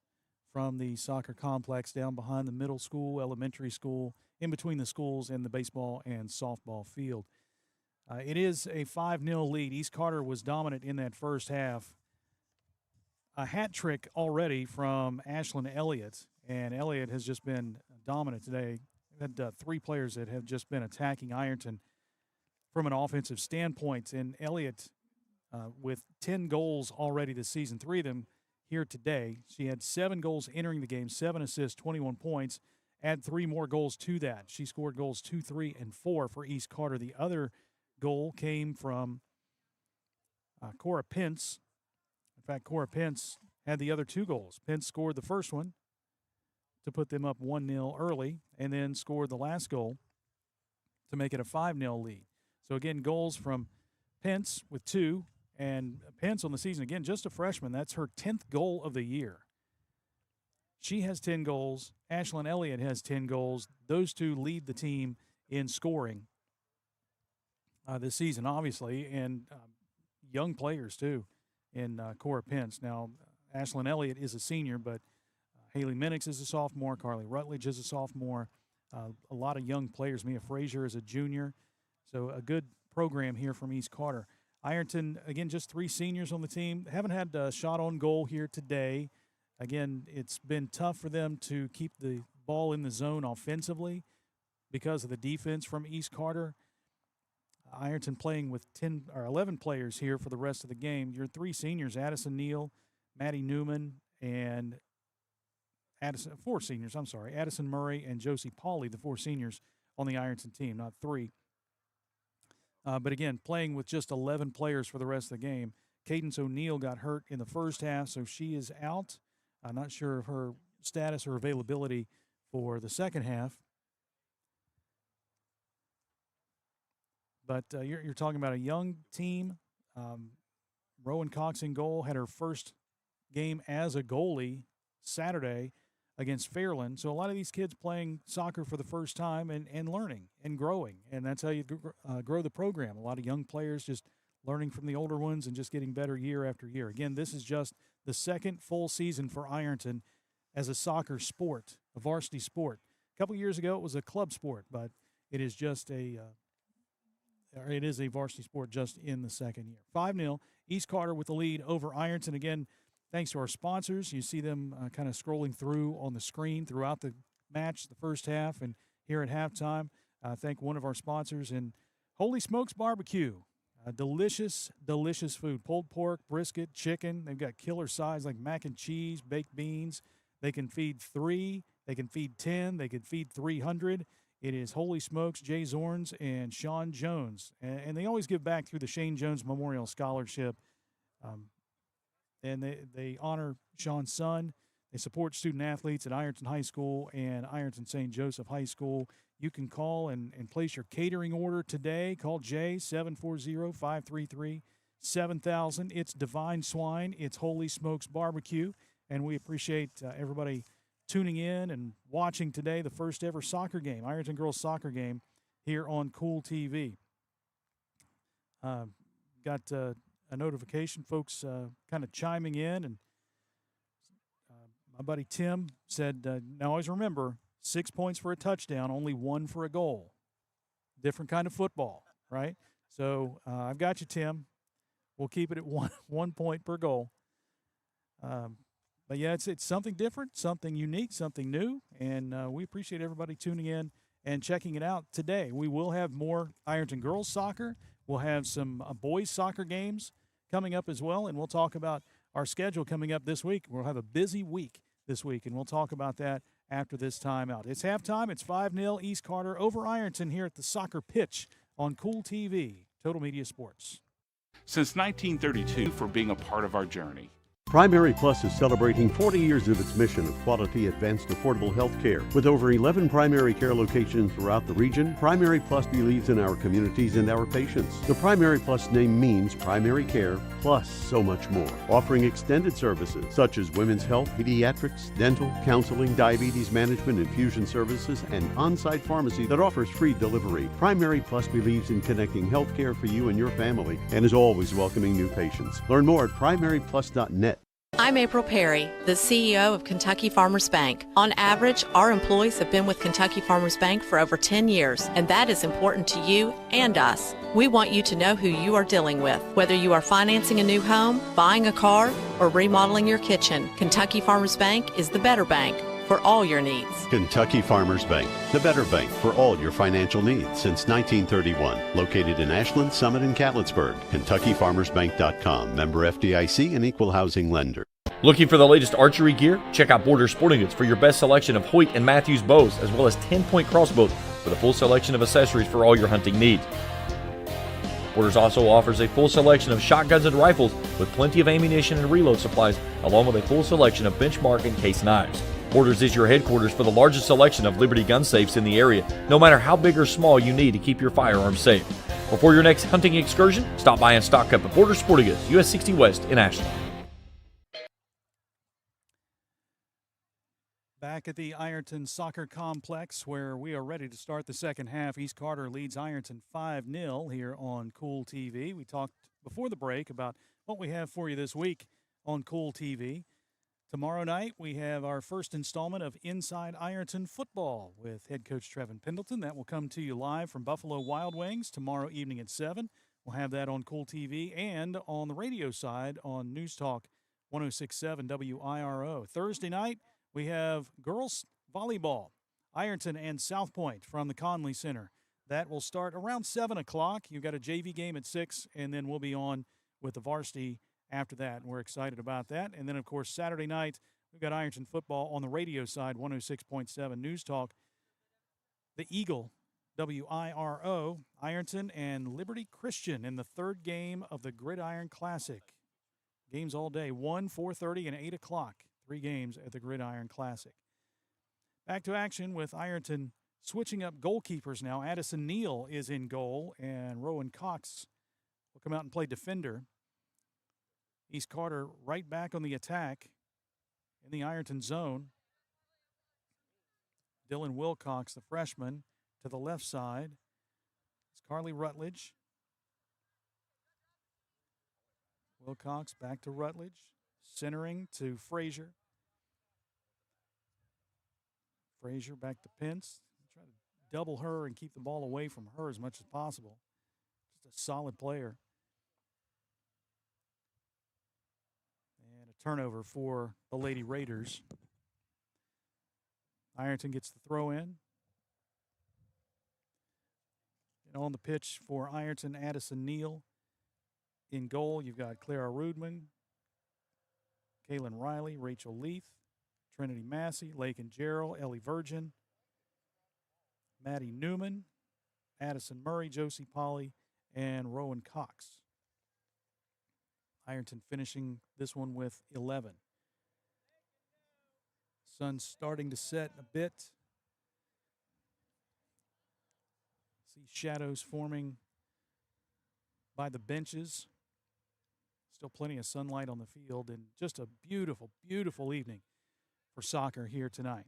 from the soccer complex down behind the middle school, elementary school, in between the schools and the baseball and softball field. It is a 5-0 lead. East Carter was dominant in that first half. A hat trick already from Ashlyn Elliott, and Elliott has just been dominant today. We've had 3 players that have just been attacking Ironton from an offensive standpoint, and Elliott with 10 goals already this season, 3 of them here today. She had 7 goals entering the game, 7 assists, 21 points. Add 3 more goals to that. She scored goals 2, 3, and 4 for East Carter. The other goal came from Cora Pence. In fact, Cora Pence had the other 2 goals. Pence scored the first one to put them up 1-0 early, and then scored the last goal to make it a 5-0 lead. So, again, goals from Pence with 2, and Pence on the season, again, just a freshman. That's her 10th goal of the year. She has 10 goals. Ashlyn Elliott has 10 goals. Those 2 lead the team in scoring this season, obviously, and young players, too, in Cora Pence. Now, Ashlyn Elliott is a senior, but Haley Minix is a sophomore. Carly Rutledge is a sophomore. A lot of young players. Mia Frazier is a junior. So a good program here from East Carter. Ironton, again, just 3 seniors on the team. Haven't had a shot on goal here today. Again, it's been tough for them to keep the ball in the zone offensively because of the defense from East Carter. Ironton playing with 10 or 11 players here for the rest of the game. Your 3 seniors, Addison Neal, Maddie Newman, and 4 seniors, Addison Murray and Josie Pauley, the 4 seniors on the Ironton team, not 3. But again, playing with just 11 players for the rest of the game. Cadence O'Neill got hurt in the first half, so she is out. I'm not sure of her status or availability for the second half. But you're talking about a young team. Rowan Cox in goal, had her first game as a goalie Saturday against Fairland. So a lot of these kids playing soccer for the first time and learning and growing. And that's how you grow the program. A lot of young players just learning from the older ones and just getting better year after year. Again, this is just the second full season for Ironton as a soccer sport, a varsity sport. A couple years ago, it was a club sport, but it is just a varsity sport just in the second year. 5-0, East Carter with the lead over Ironton. Again, thanks to our sponsors. You see them kind of scrolling through on the screen throughout the match, the first half, and here at halftime. Thank one of our sponsors in Holy Smokes Barbecue. Delicious, delicious food. Pulled pork, brisket, chicken. They've got killer sides like mac and cheese, baked beans. They can feed 3. They can feed 10. They can feed 300. It is Holy Smokes, Jay Zorns, and Sean Jones. And they always give back through the Shane Jones Memorial Scholarship. And they honor Sean's son. They support student athletes at Ironton High School and Ironton St. Joseph High School. You can call and place your catering order today. Call Jay, 740-533-7000. It's Divine Swine. It's Holy Smokes Barbecue. And we appreciate everybody tuning in and watching today, the first ever soccer game, Ironton girls soccer game here on Kool TV. Got a notification, folks kind of chiming in, and my buddy Tim said, now always remember, 6 points for a touchdown, only 1 for a goal. Different kind of football, right? So I've got you, Tim. We'll keep it at 1 point per goal. But, yeah, it's something different, something unique, something new, and we appreciate everybody tuning in and checking it out today. We will have more Ironton girls soccer. We'll have some boys soccer games coming up as well, and we'll talk about our schedule coming up this week. We'll have a busy week this week, and we'll talk about that after this timeout. It's halftime. It's 5-0 East Carter over Ironton here at the soccer pitch on Kool TV, Total Media Sports. Since 1932, for being a part of our journey. Primary Plus is celebrating 40 years of its mission of quality, advanced, affordable health care. With over 11 primary care locations throughout the region, Primary Plus believes in our communities and our patients. The Primary Plus name means primary care plus so much more, offering extended services such as women's health, pediatrics, dental, counseling, diabetes management, infusion services, and on-site pharmacy that offers free delivery. Primary Plus believes in connecting health care for you and your family and is always welcoming new patients. Learn more at primaryplus.net. I'm April Perry, the CEO of Kentucky Farmers Bank. On average, our employees have been with Kentucky Farmers Bank for over 10 years, and that is important to you and us. We want you to know who you are dealing with. Whether you are financing a new home, buying a car, or remodeling your kitchen, Kentucky Farmers Bank is the better bank for all your needs. Kentucky Farmers Bank, the better bank for all your financial needs since 1931. Located in Ashland, Summit, and Catlettsburg. KentuckyFarmersBank.com. Member FDIC and Equal Housing Lender. Looking for the latest archery gear? Check out Border Sporting Goods for your best selection of Hoyt and Matthews bows, as well as 10-point crossbows with a full selection of accessories for all your hunting needs. Borders also offers a full selection of shotguns and rifles with plenty of ammunition and reload supplies, along with a full selection of benchmark and case knives. Borders is your headquarters for the largest selection of Liberty gun safes in the area, no matter how big or small you need to keep your firearms safe. Before your next hunting excursion, stop by and stock up at Border Sporting Goods, US 60 West in Ashland. Back at the Ironton Soccer Complex, where we are ready to start the second half. East Carter leads Ironton 5-0 here on Kool TV. We talked before the break about what we have for you this week on Kool TV. Tomorrow night, we have our first installment of Inside Ironton Football with head coach Trevin Pendleton. That will come to you live from Buffalo Wild Wings tomorrow evening at 7. We'll have that on Kool TV and on the radio side on News Talk 106.7 WIRO. Thursday night, we have girls volleyball, Ironton and South Point from the Conley Center. That will start around 7 o'clock. You've got a JV game at 6, and then we'll be on with the varsity after that. And we're excited about that. And then, of course, Saturday night, we've got Ironton football on the radio side, 106.7 News Talk. The Eagle, WIRO, Ironton and Liberty Christian in the third game of the Gridiron Classic. Games all day, 1, 4:30, and 8 o'clock. 3 games at the Gridiron Classic. Back to action with Ironton switching up goalkeepers now. Addison Neal is in goal, and Rowan Cox will come out and play defender. East Carter right back on the attack in the Ironton zone. Dylan Wilcox, the freshman, to the left side. It's Carly Rutledge. Wilcox back to Rutledge. Centering to Frazier. Frazier back to Pence. Try to double her and keep the ball away from her as much as possible. Just a solid player. And a turnover for the Lady Raiders. Ironton gets the throw in. And on the pitch for Ironton, Addison Neal. In goal, you've got Clara Rudman, Kaylin Riley, Rachel Leith, Trinity Massey, Lakin Gerald, Ellie Virgin, Maddie Newman, Addison Murray, Josie Polly, and Rowan Cox. Ironton finishing this one with 11. Sun's starting to set a bit. See shadows forming by the benches. Still plenty of sunlight on the field, and just a beautiful, beautiful evening for soccer here tonight.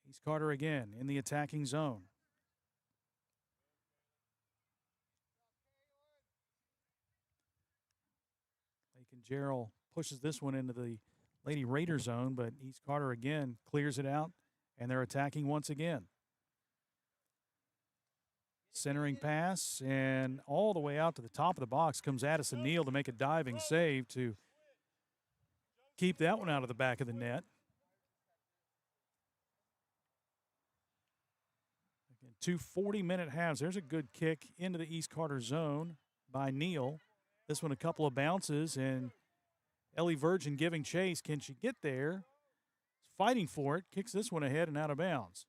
East Carter again in the attacking zone. Lakin Gerald pushes this one into the Lady Raider zone, but East Carter again clears it out, and they're attacking once again. Centering pass, and all the way out to the top of the box comes Addison Neal to make a diving save to keep that one out of the back of the net. Again, 2 40-minute halves. There's a good kick into the East Carter zone by Neal. This one a couple of bounces, and Ellie Virgin giving chase. Can she get there? Fighting for it. Kicks this one ahead and out of bounds.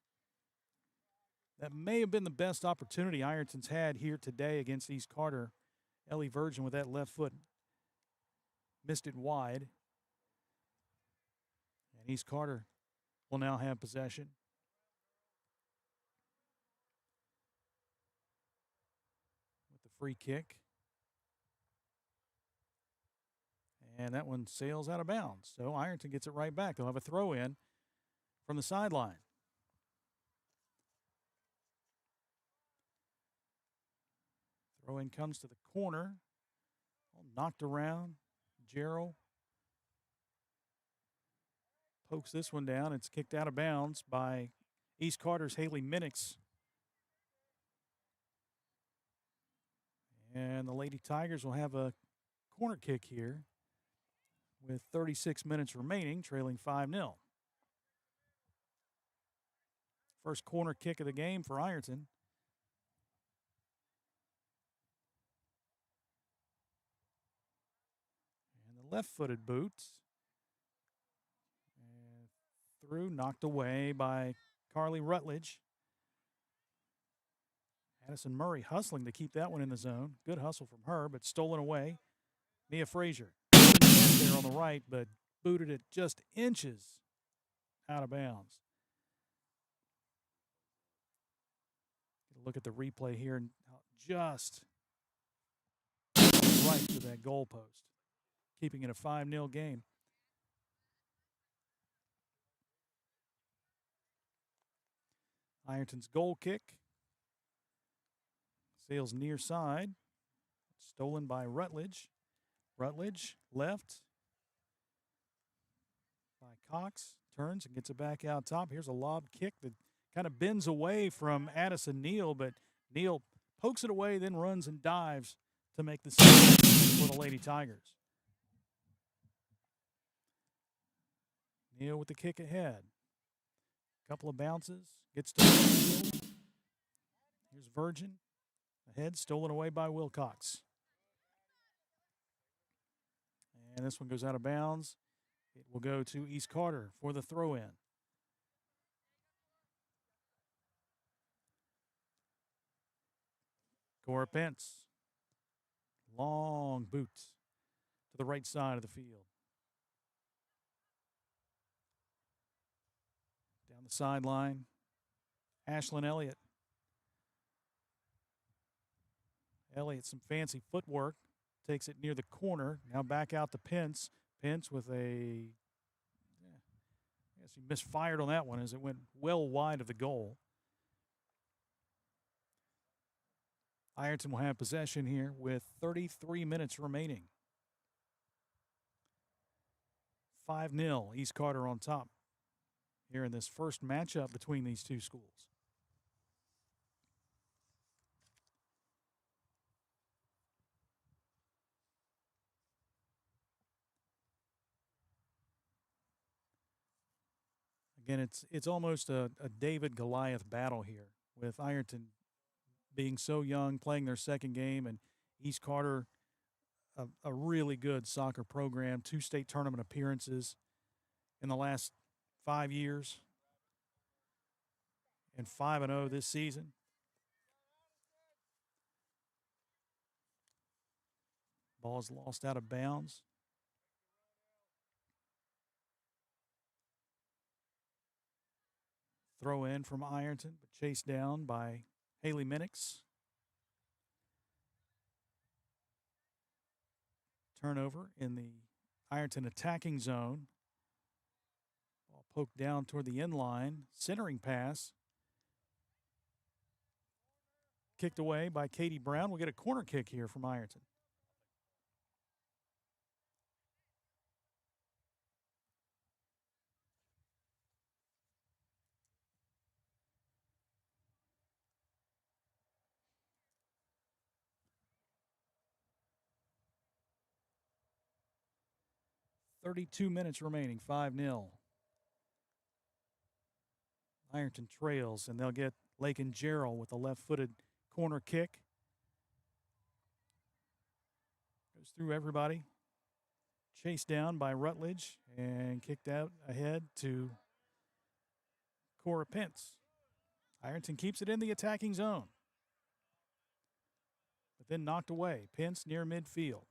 That may have been the best opportunity Ironton's had here today against East Carter. Ellie Virgin with that left foot missed it wide. And East Carter will now have possession. With the free kick. And that one sails out of bounds. So Ironton gets it right back. They'll have a throw in from the sideline. Throw in comes to the corner. Knocked around. Gerald pokes this one down. It's kicked out of bounds by East Carter's Haley Minix. And the Lady Tigers will have a corner kick here with 36 minutes remaining, trailing 5-0. First corner kick of the game for Ironton. Left-footed boots. And through, knocked away by Carly Rutledge. Addison Murray hustling to keep that one in the zone. Good hustle from her, but stolen away. Mia Frazier there on the right, but booted it just inches out of bounds. Get a look at the replay here, and just right to that goalpost, keeping it a 5-0 game. Ironton's goal kick sails near side. Stolen by Rutledge. Rutledge left by Cox. Turns and gets it back out top. Here's a lob kick that kind of bends away from Addison Neal, but Neal pokes it away, then runs and dives to make the save for the Lady Tigers. Neal with the kick ahead. Couple of bounces. Gets to the field. Here's Virgin. Ahead, stolen away by Wilcox. And this one goes out of bounds. It will go to East Carter for the throw-in. Cora Pence. Long boots to the right side of the field. Down the sideline, Ashlyn Elliott. Elliott, some fancy footwork. Takes it near the corner. Now back out to Pence. Pence with I guess he misfired on that one as it went well wide of the goal. Ironton will have possession here with 33 minutes remaining. 5-0, East Carter on top here in this first matchup between these two schools. Again, it's almost a David Goliath battle here, with Ironton being so young, playing their second game, and East Carter, a really good soccer program, 2 state tournament appearances in the last 5 years. and 5-0 this season. Ball's lost out of bounds. Throw in from Ironton, but chased down by Haley Minix. Turnover in the Ironton attacking zone. Ball poked down toward the end line. Centering pass. Kicked away by Katie Brown. We'll get a corner kick here from Ironton. .32 minutes remaining, 5-0. Ironton trails, and they'll get Lakin Gerald with a left-footed corner kick. Goes through everybody. Chased down by Rutledge and kicked out ahead to Cora Pence. Ironton keeps it in the attacking zone, but then knocked away. Pence near midfield.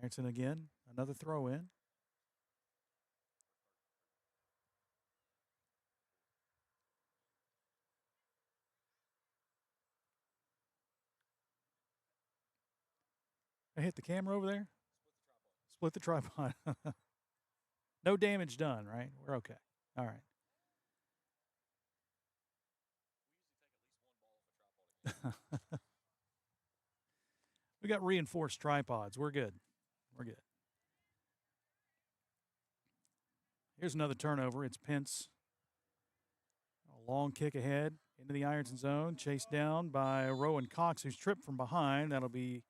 Ironton again, another throw in. I hit the camera over there? Split the tripod. No damage done, right? We're okay. All right. We got reinforced tripods. We're good. We're good. Here's another turnover. It's Pence. A long kick ahead into the Ironton zone. Chased down by Rowan Cox, who's tripped from behind. That'll be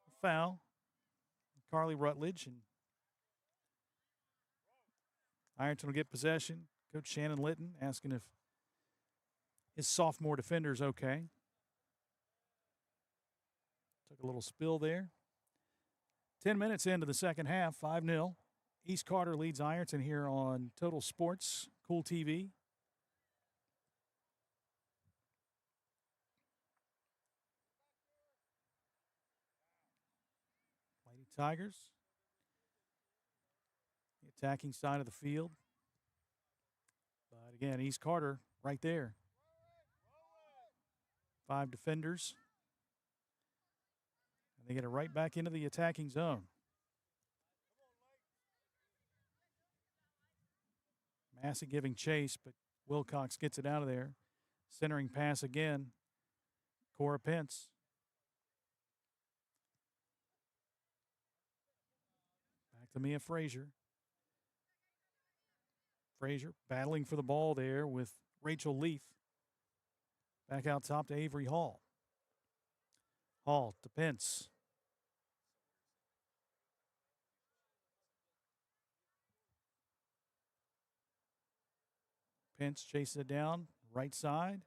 a foul. Carly Rutledge. And Ironton will get possession. Coach Shannon Litton asking if his sophomore defender's okay. Took a little spill there. 10 minutes into the second half, 5-0. East Carter leads Ironton here on Total Sports, Kool TV. Lady Tigers. The attacking side of the field. But again, East Carter right there. 5 defenders. And they get it right back into the attacking zone. Massey giving chase, but Wilcox gets it out of there. Centering pass again. Cora Pence. Back to Mia Frazier. Frazier battling for the ball there with Rachel Leaf. Back out top to Avery Hall. Hall to Pence. Pence chases it down, right side.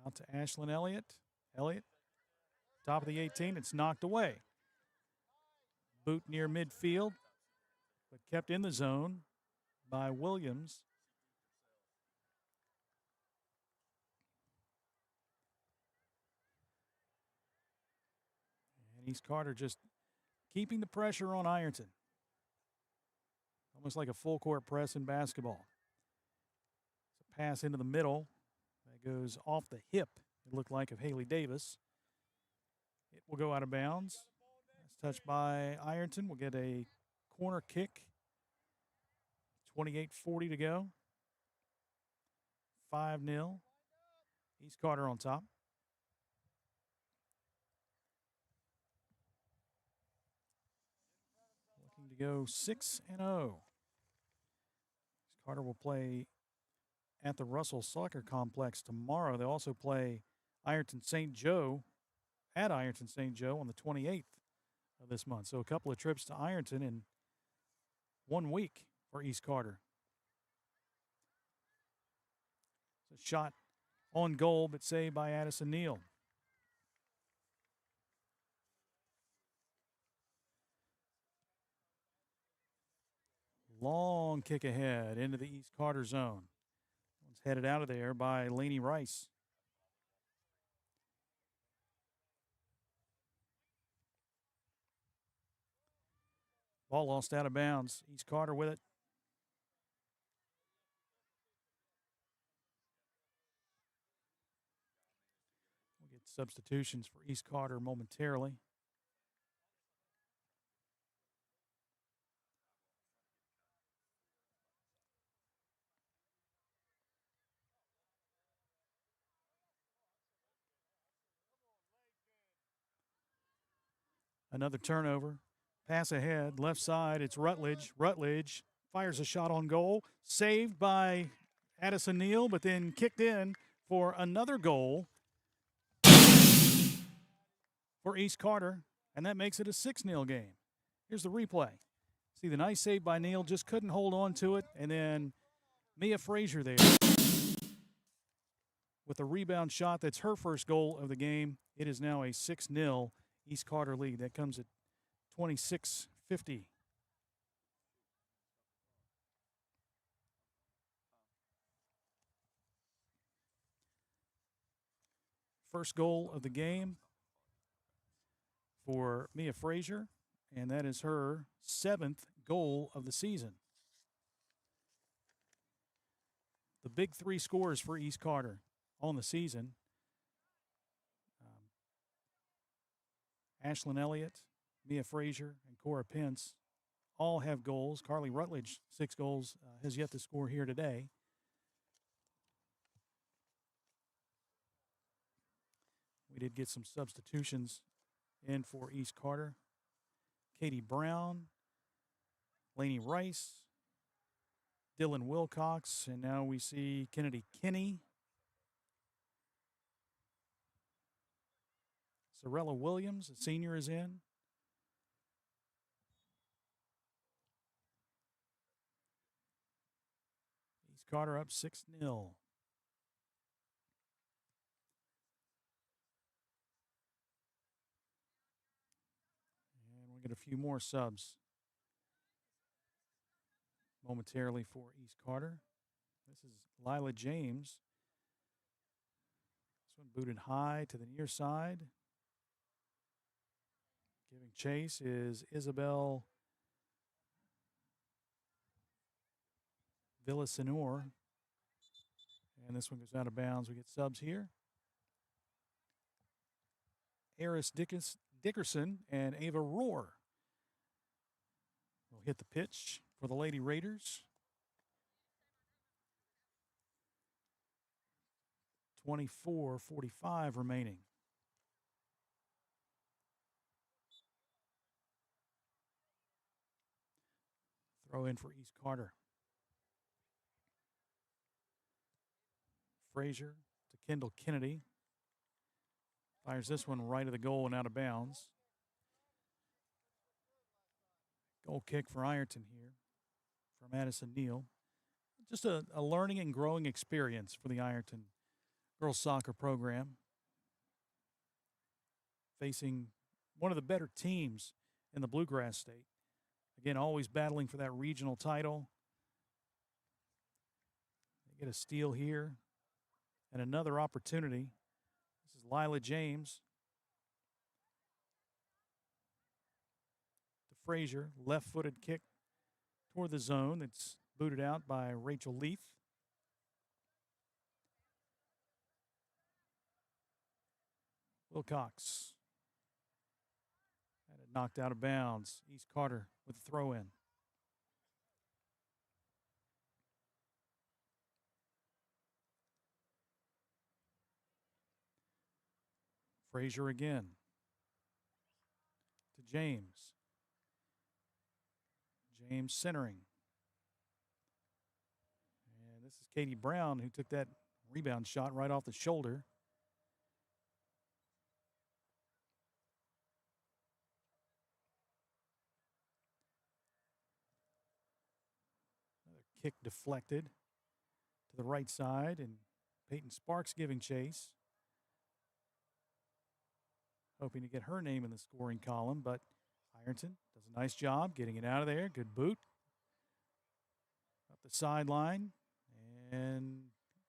Out to Ashlyn Elliott. Elliott, top of the 18, it's knocked away. Boot near midfield, but kept in the zone by Williams. And East Carter just keeping the pressure on Ironton. Almost like a full court press in basketball. It's a pass into the middle that goes off the hip, it looked like, of Haley Davis. It will go out of bounds. It's touched by Ironton. We'll get a corner kick. 28:40 to go. 5-0. East Carter on top. Looking to go 6-0. Carter will play at the Russell Soccer Complex tomorrow. They'll also play Ironton St. Joe at Ironton St. Joe on the 28th of this month. So a couple of trips to Ironton in 1 week for East Carter. It's a shot on goal, but saved by Addison Neal. Long kick ahead into the East Carter zone. One's headed out of there by Laney Rice. Ball lost out of bounds. East Carter with it. We'll get substitutions for East Carter momentarily. Another turnover. Pass ahead, left side. It's Rutledge. Rutledge fires a shot on goal. Saved by Addison Neal, but then kicked in for another goal for East Carter, and that makes it a 6-0 game. Here's the replay. See the nice save by Neal, just couldn't hold on to it, and then Mia Frazier there with a rebound shot. That's her first goal of the game. It is now a 6-0 East Carter lead. That comes at 26:50. First goal of the game for Mia Frazier, and that is her 7th goal of the season. The big 3 scores for East Carter on the season. Ashlyn Elliott, Mia Frazier, and Cora Pence all have goals. Carly Rutledge, 6 goals, has yet to score here today. We did get some substitutions in for East Carter. Katie Brown, Laney Rice, Dylan Wilcox, and now we see Kennedy Kinney. Sorella Williams, a senior, is in. East Carter up 6-0. And we'll get a few more subs momentarily for East Carter. This is Lila James. This one booted high to the near side. Giving chase is Isabel Villasenor. And this one goes out of bounds. We get subs here. Eris Dickerson and Ava Rohr will hit the pitch for the Lady Raiders. 24:45 remaining. Throw in for East Carter. Frazier to Kendall Kennedy. Fires this one right of the goal and out of bounds. Goal kick for Ironton here from Addison Neal. Just a learning and growing experience for the Ironton girls soccer program. Facing one of the better teams in the Bluegrass State. Again, always battling for that regional title. They get a steal here and another opportunity. This is Lila James to Frazier. Left-footed kick toward the zone. It's booted out by Rachel Leaf. Wilcox. Had it knocked out of bounds. East Carter with the throw-in. Frazier again to James. James centering. And this is Katie Brown who took that rebound shot right off the shoulder. Another kick deflected to the right side, and Peyton Sparks giving chase. Hoping to get her name in the scoring column, but Ironton does a nice job getting it out of there. Good boot. the sideline, and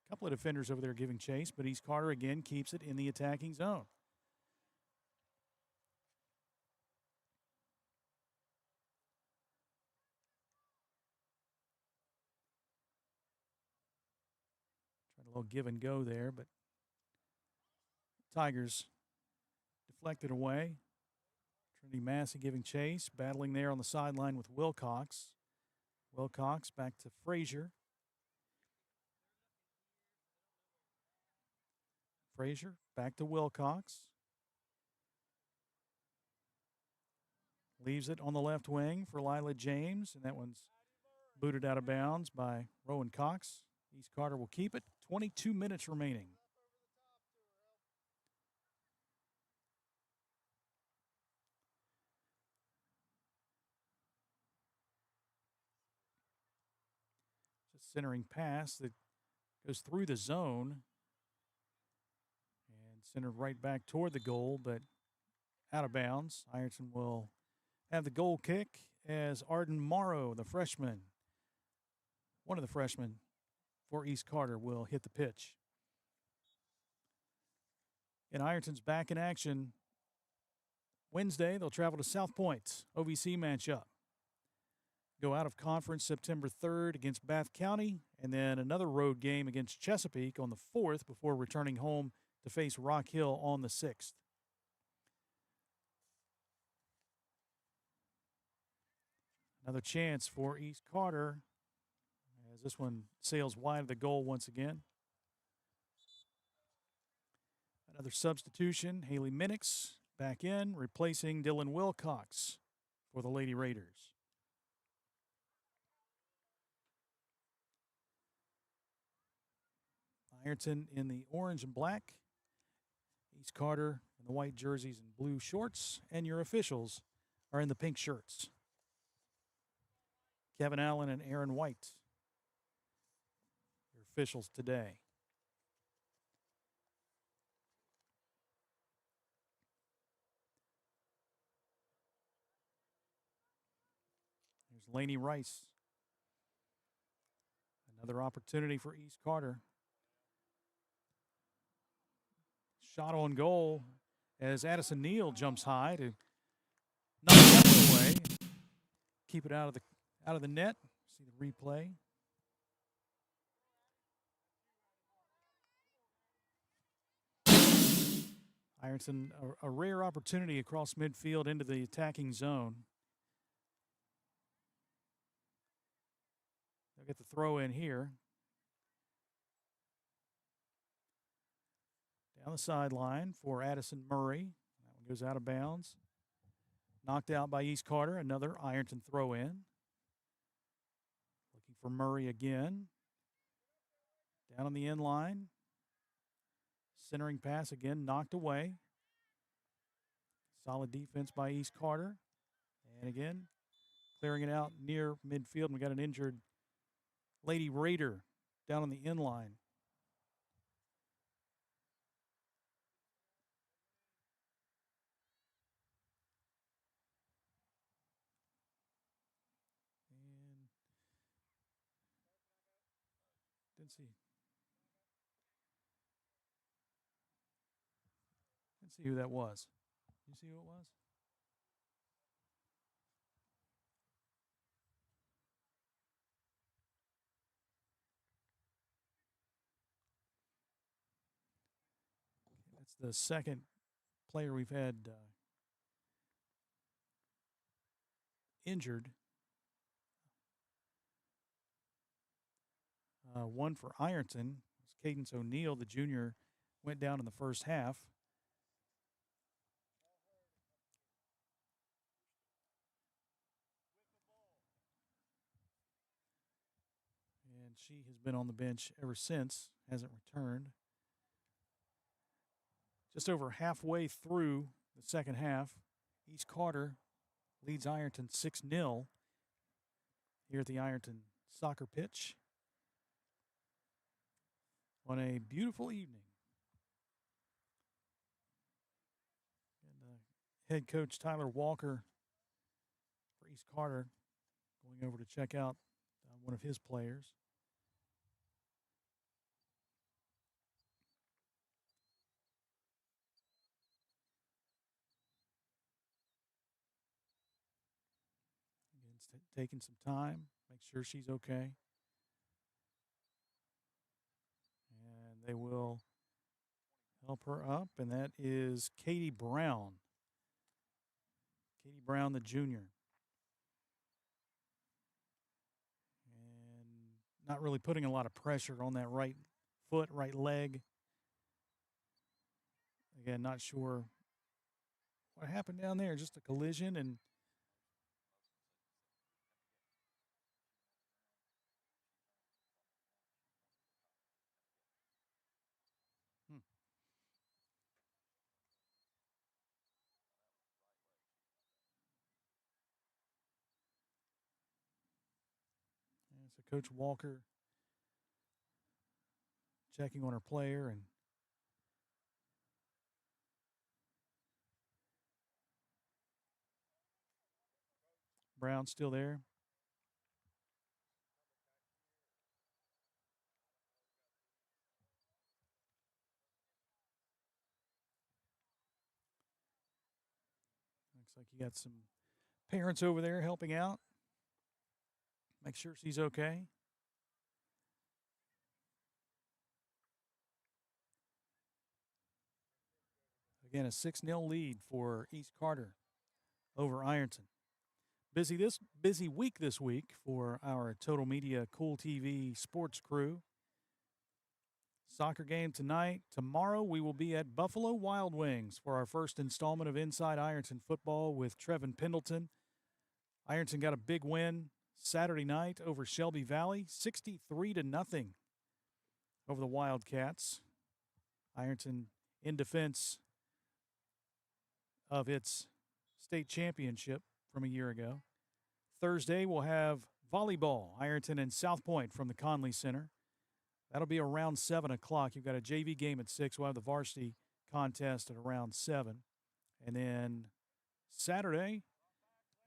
a couple of defenders over there giving chase, but East Carter again keeps it in the attacking zone. Tried a little give and go there, but Tigers deflected away. Trinity Massey giving chase, battling there on the sideline with Wilcox. Wilcox back to Frazier. Frazier back to Wilcox. Leaves it on the left wing for Lila James, and that one's booted out of bounds by Rowan Cox. East Carter will keep it. 22 minutes remaining. Just centering pass that goes through the zone and centered right back toward the goal, but out of bounds. Ironton will have the goal kick as Arden Morrow, the freshman, one of the freshmen for East Carter, will hit the pitch. And Ironton's back in action Wednesday. They'll travel to South Point, OVC matchup. Go out of conference September 3rd against Bath County, and then another road game against Chesapeake on the 4th before returning home to face Rock Hill on the 6th. Another chance for East Carter as this one sails wide of the goal once again. Another substitution, Haley Minix back in, replacing Dylan Wilcox for the Lady Raiders. Ironton in the orange and black. East Carter in the white jerseys and blue shorts. And your officials are in the pink shirts. Kevin Allen and Aaron White, your officials today. There's Laney Rice. Another opportunity for East Carter. Shot on goal as Addison Neal jumps high to knock that one away. Keep it out of the net. See the replay. Ironton, a rare opportunity across midfield into the attacking zone. They'll get the throw in here. Down the sideline for Addison Murray. That one goes out of bounds. Knocked out by East Carter. Another Ironton throw in. Looking for Murray again. Down on the end line. Centering pass again, knocked away. Solid defense by East Carter. And again, clearing it out near midfield. We got an injured Lady Raider down on the end line. And didn't see who that was. You see who it was? That's the second player we've had injured. One for Ironton. Cadence O'Neill, the junior, went down in the first half. And she has been on the bench ever since, hasn't returned. Just over halfway through the second half, East Carter leads Ironton 6-0 here at the Ironton soccer pitch on a beautiful evening. And head coach Tyler Walker for East Carter going over to check out one of his players. Again, taking some time, make sure she's okay. And they will help her up, and that is Katie Brown. Katie Brown, the junior. And not really putting a lot of pressure on that right foot, right leg. Again, not sure what happened down there, just a collision, and And so Coach Walker checking on her player, and Brown still there. Looks like you got some parents over there helping out. Make sure she's okay. Again, a 6-0 lead for East Carter over Ironton. Busy week this week for our Total Media Kool TV sports crew. Soccer game tonight. Tomorrow we will be at Buffalo Wild Wings for our first installment of Inside Ironton Football with Trevin Pendleton. Ironton got a big win Saturday night over Shelby Valley, 63-0 over the Wildcats. Ironton in defense of its state championship from a year ago. Thursday we'll have volleyball, Ironton and South Point from the Conley Center. That'll be around 7 o'clock. You've got a JV game at 6. We'll have the varsity contest at around 7. And then Saturday,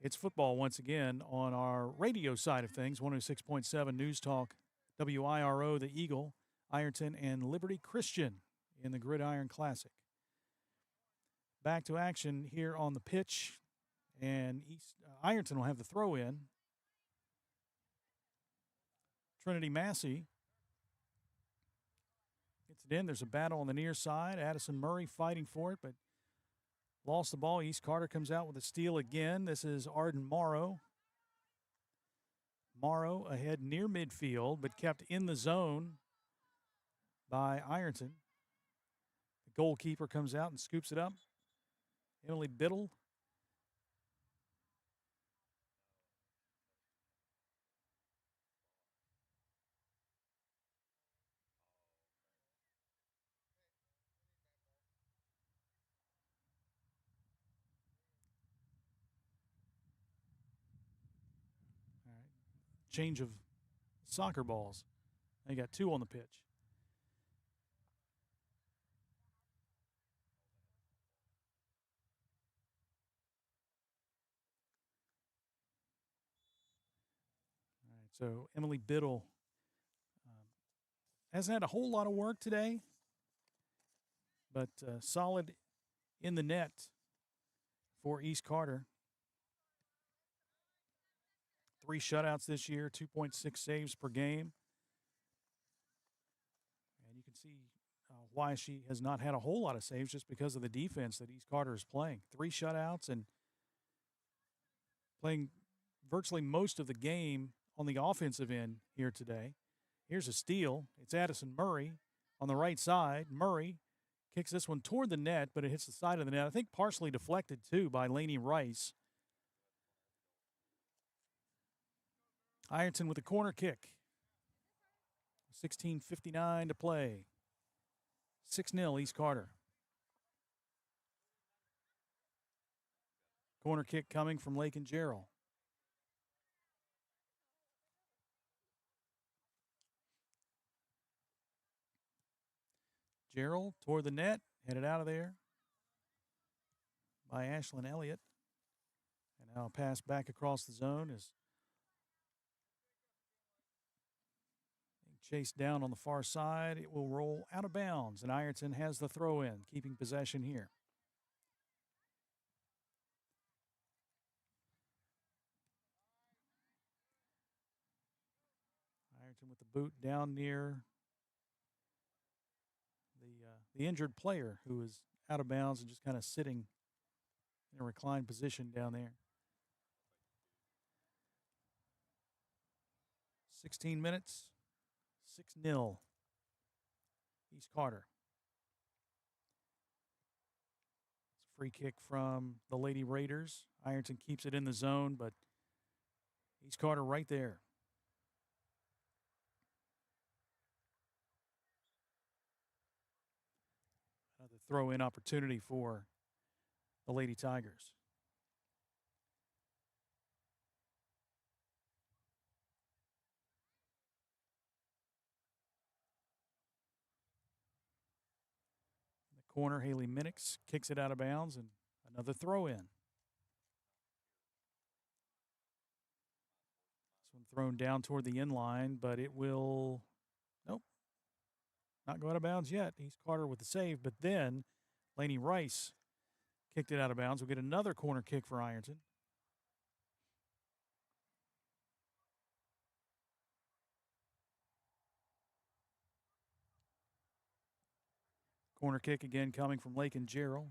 it's football once again on our radio side of things, 106.7 News Talk, WIRO, the Eagle, Ironton, and Liberty Christian in the Gridiron Classic. Back to action here on the pitch, and Ironton will have the throw-in. Trinity Massey gets it in. There's a battle on the near side. Addison Murray fighting for it, but lost the ball. East Carter comes out with a steal again. This is Arden Morrow. Morrow ahead near midfield, but kept in the zone by Ironton. The goalkeeper comes out and scoops it up. Emily Biddle. All right. Change of soccer balls. They got 2 on the pitch. So Emily Biddle hasn't had a whole lot of work today, but solid in the net for East Carter. 3 shutouts this year, 2.6 saves per game. And you can see why she has not had a whole lot of saves, just because of the defense that East Carter is playing. 3 shutouts and playing virtually most of the game on the offensive end here today. Here's a steal. It's Addison Murray on the right side. Murray kicks this one toward the net, but it hits the side of the net. I think partially deflected, too, by Lainey Rice. Ironton with a corner kick. 16:59 to play. 6-0 East Carter. Corner kick coming from Lake and Gerald. Gerald toward the net, headed out of there by Ashlyn Elliott. And now a pass back across the zone is Chase down on the far side. It will roll out of bounds, and Ironton has the throw in, keeping possession here. Ironton with the boot down near the injured player who is out of bounds and just kind of sitting in a reclined position down there. 16 minutes, 6-0. East Carter. It's a free kick from the Lady Raiders. Ironton keeps it in the zone, but East Carter right there. Another throw-in opportunity for the Lady Tigers. In the corner, Haley Minix kicks it out of bounds, and another throw-in. This one thrown down toward the end line, but it will, nope, not go out of bounds yet. East Carter with the save, but then Laney Rice kicked it out of bounds. We'll get another corner kick for Ironton. Corner kick again coming from Lake and Gerald.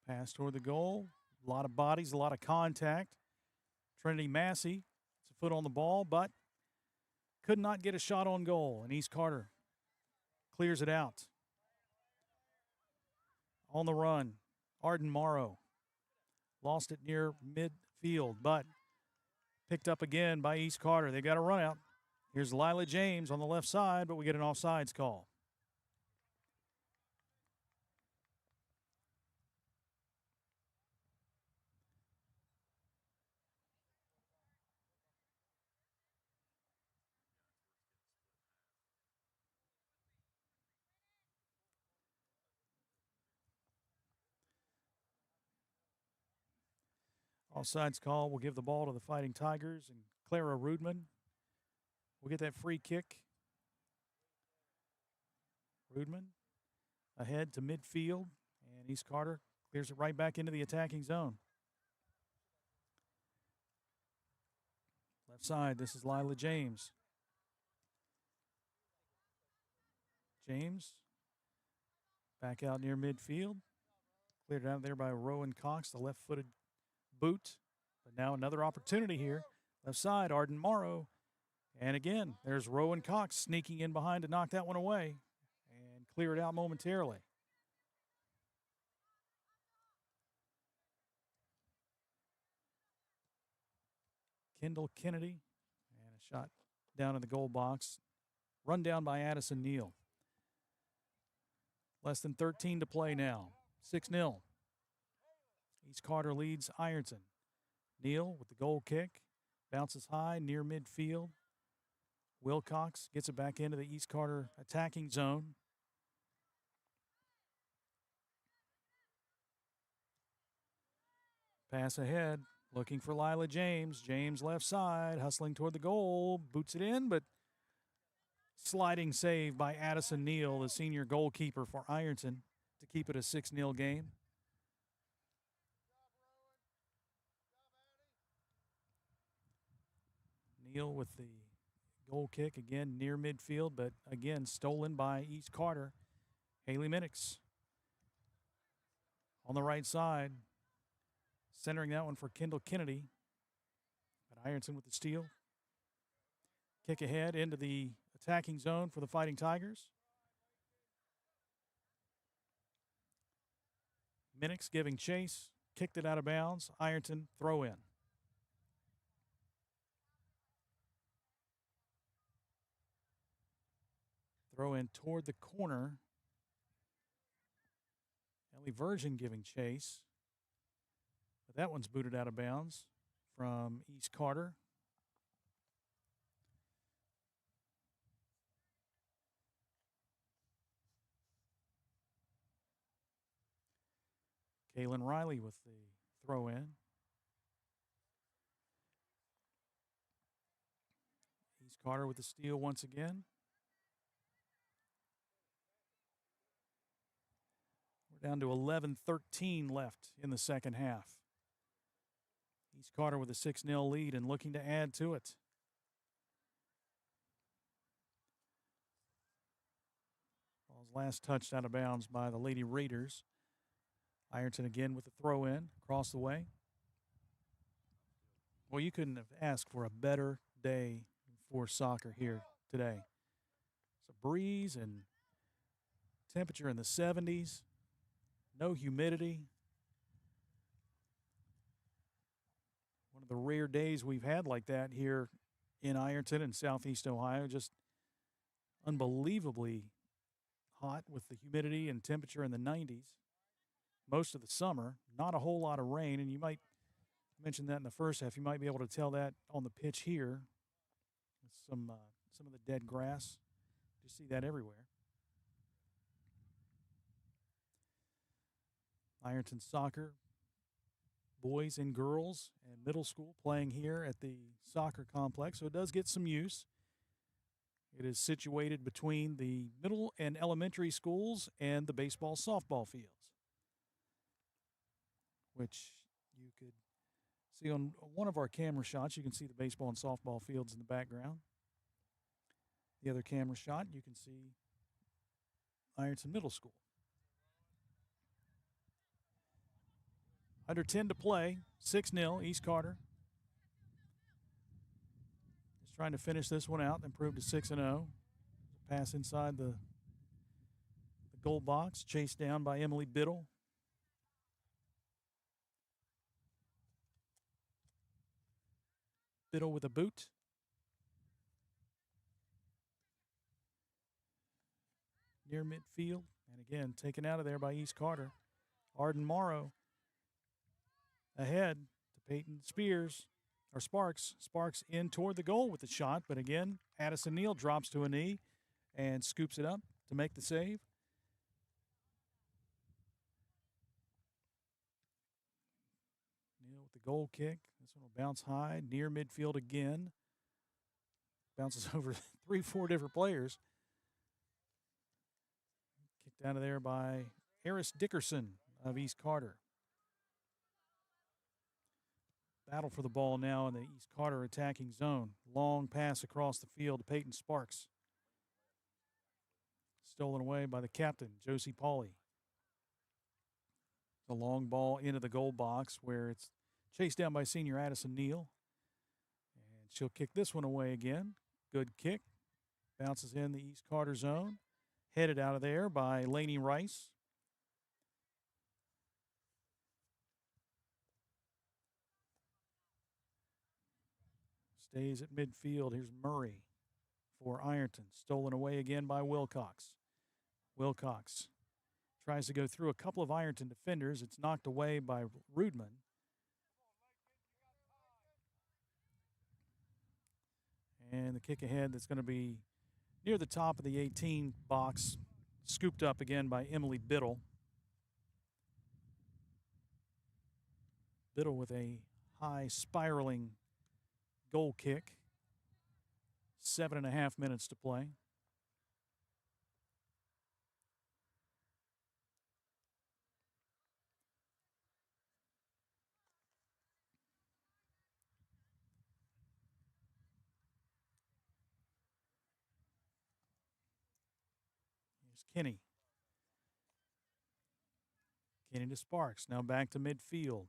Pass toward the goal. A lot of bodies, a lot of contact. Trinity Massey, it's a foot on the ball, but could not get a shot on goal. And East Carter clears it out. On the run, Arden Morrow lost it near midfield, but picked up again by East Carter. They got a run out. Here's Lila James on the left side, but we get an offsides call. Offsides call will give the ball to the Fighting Tigers, and Clara Rudman will get that free kick. Rudman ahead to midfield, and East Carter clears it right back into the attacking zone. Left side, this is Lila James. James back out near midfield. Cleared out there by Rowan Cox, the left-footed boot. But now another opportunity here. Left side, Arden Morrow. And again, there's Rowan Cox sneaking in behind to knock that one away and clear it out momentarily. Kendall Kennedy, and a shot down in the goal box. Run down by Addison Neal. Less than 13 to play now. 6-0. East Carter leads Ironton. Neal with the goal kick. Bounces high near midfield. Wilcox gets it back into the East Carter attacking zone. Pass ahead, looking for Lila James. James left side, hustling toward the goal. Boots it in, but sliding save by Addison Neal, the senior goalkeeper for Ironton, to keep it a 6-0 game. Neal with the goal kick, again near midfield, but again stolen by East Carter. Haley Minix on the right side, centering that one for Kendall Kennedy. But Ironton with the steal. Kick ahead into the attacking zone for the Fighting Tigers. Minix giving chase, kicked it out of bounds. Ironton throw in. Throw in toward the corner. Ellie Virgin giving chase. But that one's booted out of bounds from East Carter. Kaylin Riley with the throw in. East Carter with the steal once again. We're down to 11:13 left in the second half. East Carter with a 6-0 lead and looking to add to it. Ball's last touched out of bounds by the Lady Raiders. Ironton again with the throw in across the way. Well, you couldn't have asked for a better day for soccer here today. It's a breeze and temperature in the 70s. No humidity. One of the rare days we've had like that here in Ironton and Southeast Ohio. Just unbelievably hot with the humidity and temperature in the 90s. Most of the summer, not a whole lot of rain, and you might mention that in the first half. You might be able to tell that on the pitch here. With some of the dead grass. You see that everywhere. Ironton soccer, boys and girls and middle school playing here at the soccer complex, so it does get some use. It is situated between the middle and elementary schools and the baseball softball fields, which you could see on one of our camera shots. You can see the baseball and softball fields in the background. The other camera shot, you can see Ironton Middle School. Under 10 to play, 6-0, East Carter. Just trying to finish this one out, improve to 6-0. Pass inside the goal box, chased down by Emily Biddle. Biddle with a boot. Near midfield, and again, taken out of there by East Carter. Arden Morrow ahead to Peyton Sparks. Sparks in toward the goal with the shot, but again, Addison Neal drops to a knee and scoops it up to make the save. Neal with the goal kick. This one will bounce high, near midfield again. Bounces over 3-4 different players. Kicked out of there by Eris Dickerson of East Carter. Battle for the ball now in the East Carter attacking zone. Long pass across the field to Peyton Sparks. Stolen away by the captain, Josie Pauley. A long ball into the goal box where it's chased down by senior Addison Neal. And she'll kick this one away again. Good kick. Bounces in the East Carter zone. Headed out of there by Lainey Rice. Stays at midfield. Here's Murray for Ironton. Stolen away again by Wilcox. Wilcox tries to go through a couple of Ironton defenders. It's knocked away by Rudman. And the kick ahead that's going to be near the top of the 18 box, scooped up again by Emily Biddle. Biddle with a high spiraling goal kick. 7.5 minutes to play. Kenny. Kenny to Sparks. Now back to midfield.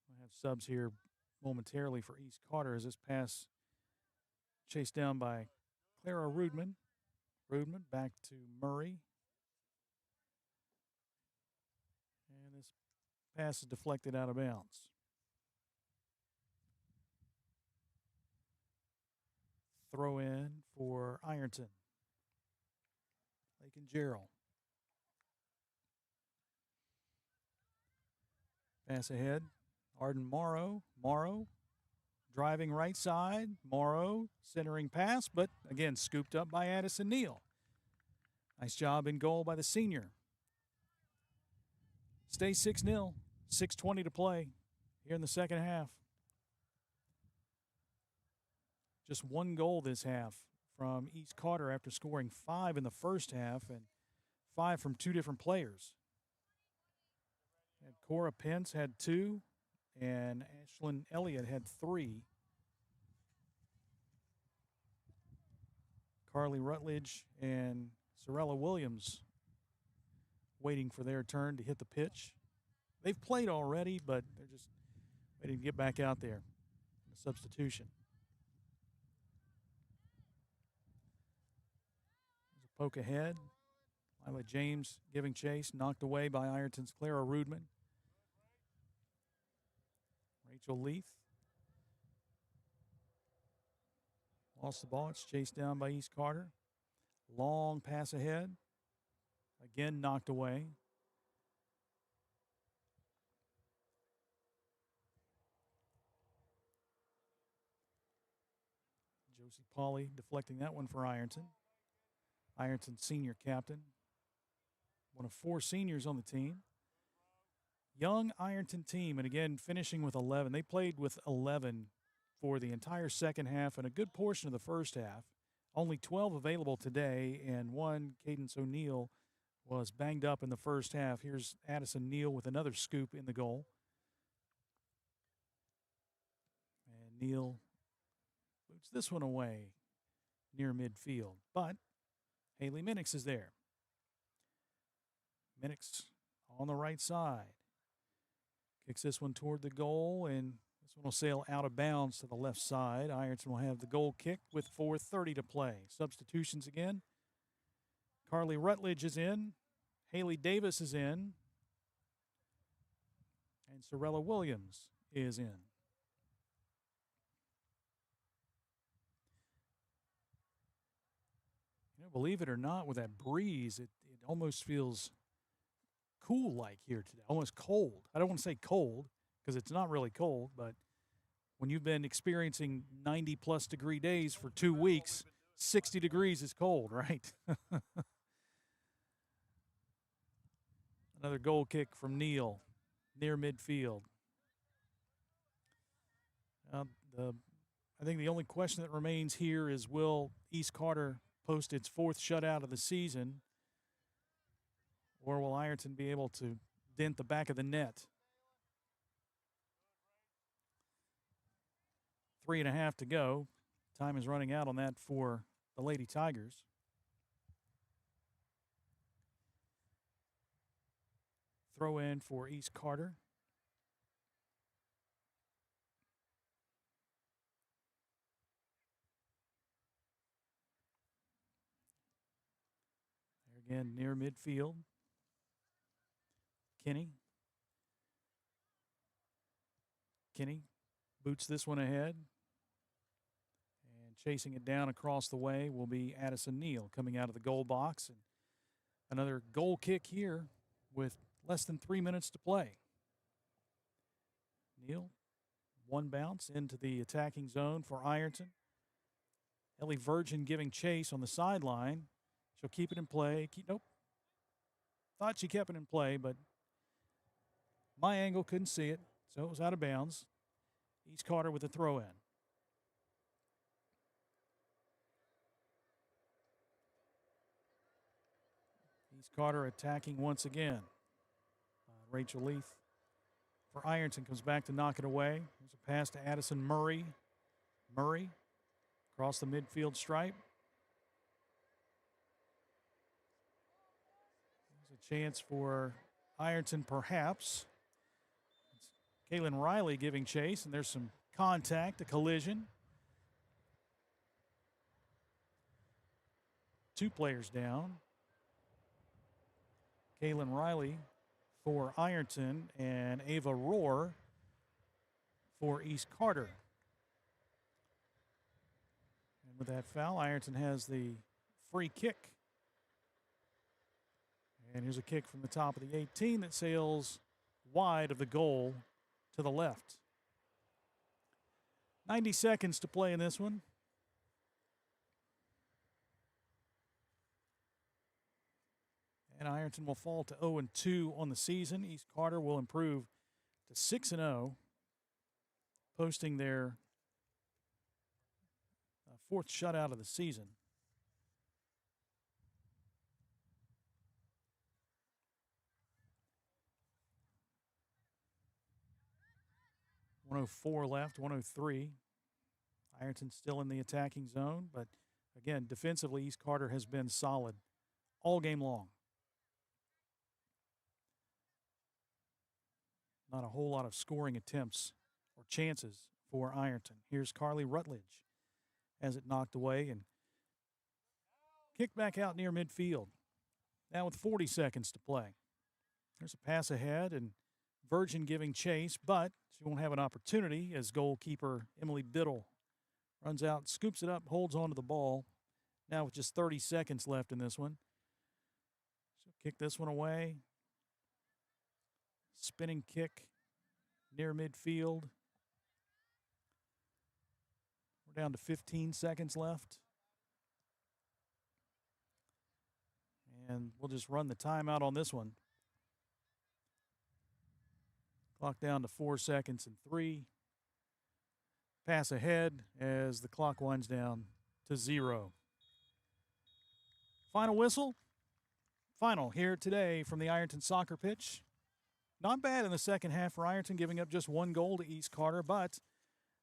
We'll have subs here momentarily for East Carter as this pass chased down by Clara Rudman. Rudman back to Murray. And this pass is deflected out of bounds. Throw in for Ironton. Lake and Gerald. Pass ahead. Arden Morrow. Morrow driving right side. Morrow centering pass, but again scooped up by Addison Neal. Nice job in goal by the senior. Stay 6-0, 6:20 to play here in the second half. Just one goal this half from East Carter after scoring 5 in the first half and 5 from 2 different players. And Cora Pence had 2, and Ashlyn Elliott had 3. Carly Rutledge and Sorella Williams waiting for their turn to hit the pitch. They've played already, but they're just waiting to get back out there. A substitution. There's a poke ahead. Lila James giving chase, knocked away by Ironton's Clara Rudman. Rachel Leith lost the ball. It's chased down by East Carter. Long pass ahead. Again knocked away. Josie Pauley deflecting that one for Ironton. Ironton's senior captain. One of 4 seniors on the team. Young Ironton team, and again, finishing with 11. They played with 11 for the entire second half and a good portion of the first half. Only 12 available today, and one, Cadence O'Neill, was banged up in the first half. Here's Addison Neal with another scoop in the goal. And Neal boots this one away near midfield. But Haley Minix is there. Minix on the right side. Kicks this one toward the goal, and this one will sail out of bounds to the left side. Ironton will have the goal kick with 4:30 to play. Substitutions again. Carly Rutledge is in. Haley Davis is in. And Sorella Williams is in. You know, believe it or not, with that breeze, it almost feels cool-like here today, almost cold. I don't want to say cold because it's not really cold, but when you've been experiencing 90-plus degree days for 2 weeks, 60 degrees is cold, right? Another goal kick from Neal near midfield. I think the only question that remains here is, will East Carter post its 4th shutout of the season, or will Ironton be able to dent the back of the net? 3.5 to go. Time is running out on that for the Lady Tigers. Throw in for East Carter. There again, near midfield. Kinney boots this one ahead. And chasing it down across the way will be Addison Neal coming out of the goal box. And another goal kick here with less than 3 minutes to play. Neal, one bounce into the attacking zone for Ironton. Ellie Virgin giving chase on the sideline. She'll keep it in play. Nope. Thought she kept it in play, but my angle couldn't see it, so it was out of bounds. East Carter with the throw in. East Carter attacking once again. Rachel Leith for Ironton comes back to knock it away. There's a pass to Addison Murray. Murray across the midfield stripe. There's a chance for Ironton perhaps. It's Kaylin Riley giving chase, and there's some contact, a collision. 2 players down. Kaylin Riley for Ironton and Ava Rohr for East Carter. And with that foul, Ironton has the free kick. And here's a kick from the top of the 18 that sails wide of the goal to the left. 90 seconds to play in this one. Ironton will fall to 0-2 on the season. East Carter will improve to 6-0, posting their fourth shutout of the season. .104 left, 103. Ironton still in the attacking zone, but again, defensively, East Carter has been solid all game long. Not a whole lot of scoring attempts or chances for Ironton. Here's Carly Rutledge as it knocked away and kicked back out near midfield. Now with 40 seconds to play. There's a pass ahead and Virgin giving chase, but she won't have an opportunity as goalkeeper Emily Biddle runs out, scoops it up, holds onto the ball. Now with just 30 seconds left in this one. So kick this one away. Spinning kick near midfield. We're down to 15 seconds left. And we'll just run the timeout on this one. Clock down to 4 seconds and 3. Pass ahead as the clock winds down to 0. Final whistle. Final here today from the Ironton soccer pitch. Not bad in the second half for Ironton, giving up just 1 goal to East Carter, but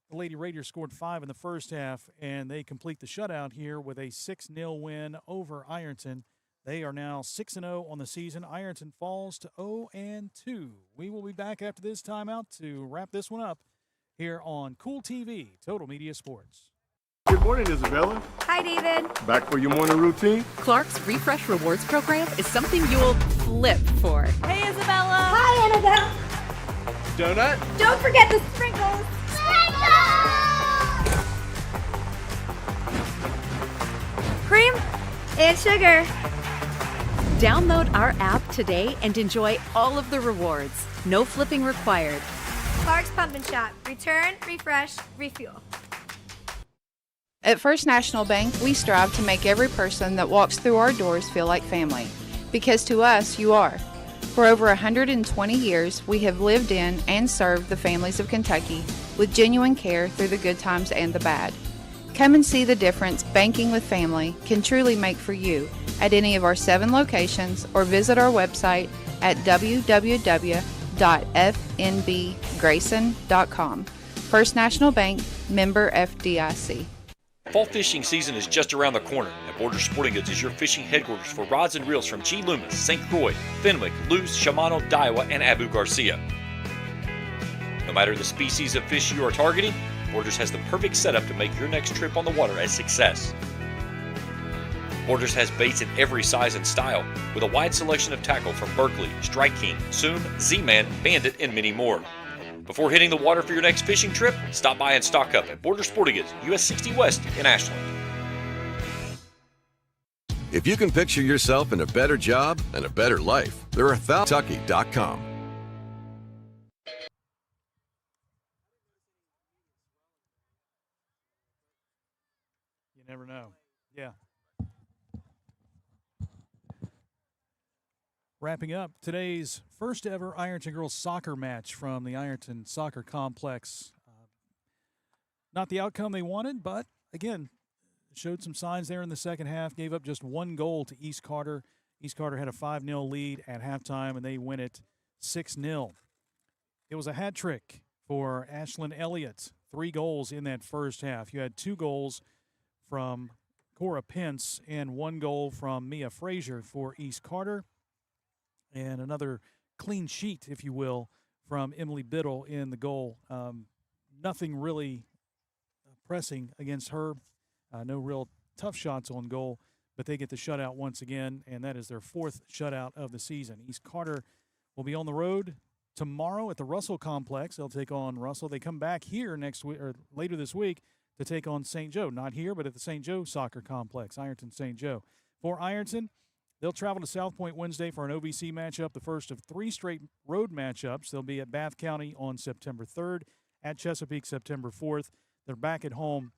the Lady Raiders scored 5 in the first half, and they complete the shutout here with a 6-0 win over Ironton. They are now 6-0 on the season. Ironton falls to 0-2. We will be back after this timeout to wrap this one up here on Kool TV, Total Media Sports. Good morning, Isabella. Hi, David. Back for your morning routine? Clark's Refresh Rewards program is something you'll flip for. Hey, Isabella. Hi, Annabelle. Donut? Don't forget the sprinkles. Cream and sugar. Download our app today and enjoy all of the rewards. No flipping required. Clark's Pump and Shop. Return, refresh, refuel. At First National Bank, we strive to make every person that walks through our doors feel like family. Because to us, you are. For over 120 years, we have lived in and served the families of Kentucky with genuine care through the good times and the bad. Come and see the difference banking with family can truly make for you at any of our 7 locations or visit our website at www.fnbgrayson.com. First National Bank, member FDIC. Fall fishing season is just around the corner, and Border Sporting Goods is your fishing headquarters for rods and reels from G. Loomis, St. Croix, Fenwick, Lewes, Shimano, Daiwa, and Abu Garcia. No matter the species of fish you are targeting, Borders has the perfect setup to make your next trip on the water a success. Borders has baits in every size and style, with a wide selection of tackle from Berkeley, Strike King, Soon, Z-Man, Bandit, and many more. Before hitting the water for your next fishing trip, stop by and stock up at Border Sporting Goods, US 60 West in Ashland. If you can picture yourself in a better job and a better life, there are Kentucky.com. You never know. Yeah. Wrapping up today's first ever Ironton girls soccer match from the Ironton Soccer Complex. Not the outcome they wanted, but again, showed some signs there in the second half. Gave up just 1 goal to East Carter. East Carter had a 5-0 lead at halftime, and they win it 6-0. It was a hat trick for Ashlyn Elliott. 3 goals in that first half. You had 2 goals from Cora Pence and 1 goal from Mia Frazier for East Carter. And another clean sheet, if you will, from Emily Biddle in the goal. Nothing really pressing against her. No real tough shots on goal, but they get the shutout once again, and that is their 4th shutout of the season. East Carter will be on the road tomorrow at the Russell Complex. They'll take on Russell. They come back here next week or later this week to take on St. Joe. Not here, but at the St. Joe Soccer Complex, Ironton St. Joe. For Ironton, they'll travel to South Point Wednesday for an OVC matchup, the first of 3 straight road matchups. They'll be at Bath County on September 3rd, at Chesapeake September 4th. They're back at home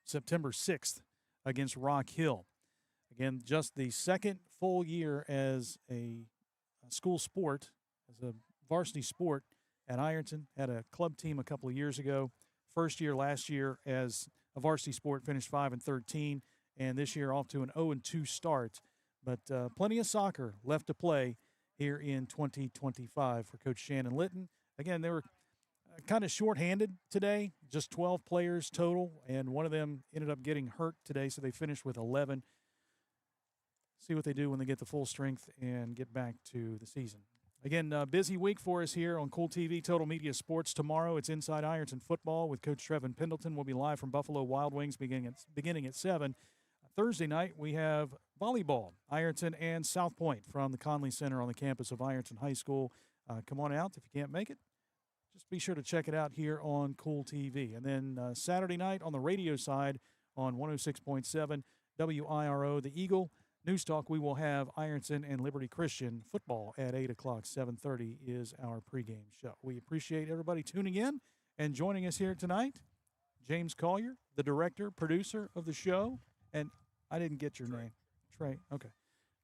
September 6th against Rock Hill. Again, just the second full year as a school sport, as a varsity sport at Ironton. Had a club team a couple of years ago. First year last year as a varsity sport, finished 5-13, and this year off to an 0-2 start. But plenty of soccer left to play here in 2025 for Coach Shannon Litton. Again, they were kind of shorthanded today, just 12 players total, and one of them ended up getting hurt today, so they finished with 11. See what they do when they get the full strength and get back to the season. Again, busy week for us here on Kool TV, Total Media Sports. Tomorrow it's Inside Ironton Football with Coach Trevin Pendleton. We'll be live from Buffalo Wild Wings beginning at 7. Thursday night we have volleyball, Ironton and South Point from the Conley Center on the campus of Ironton High School. Come on out if you can't make it. Just be sure to check it out here on Kool TV. And then Saturday night on the radio side on 106.7 WIRO, The Eagle News Talk, we will have Ironton and Liberty Christian football at 8 o'clock. 7:30 is our pregame show. We appreciate everybody tuning in and joining us here tonight. James Collier, the director, producer of the show. And I didn't get your name. Trey. Okay.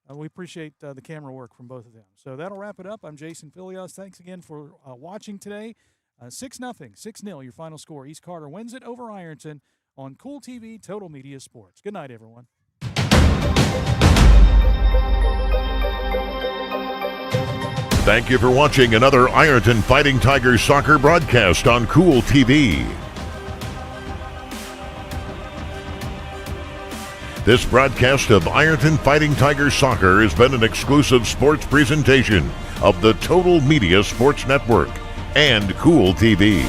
We appreciate the camera work from both of them. So that'll wrap it up. I'm Jason Filios. Thanks again for watching today. 6-0, your final score. East Carter wins it over Ironton on Kool TV, Total Media Sports. Good night, everyone. Thank you for watching another Ironton Fighting Tigers soccer broadcast on Kool TV. This broadcast of Ironton Fighting Tigers soccer has been an exclusive sports presentation of the Total Media Sports Network and Kool TV.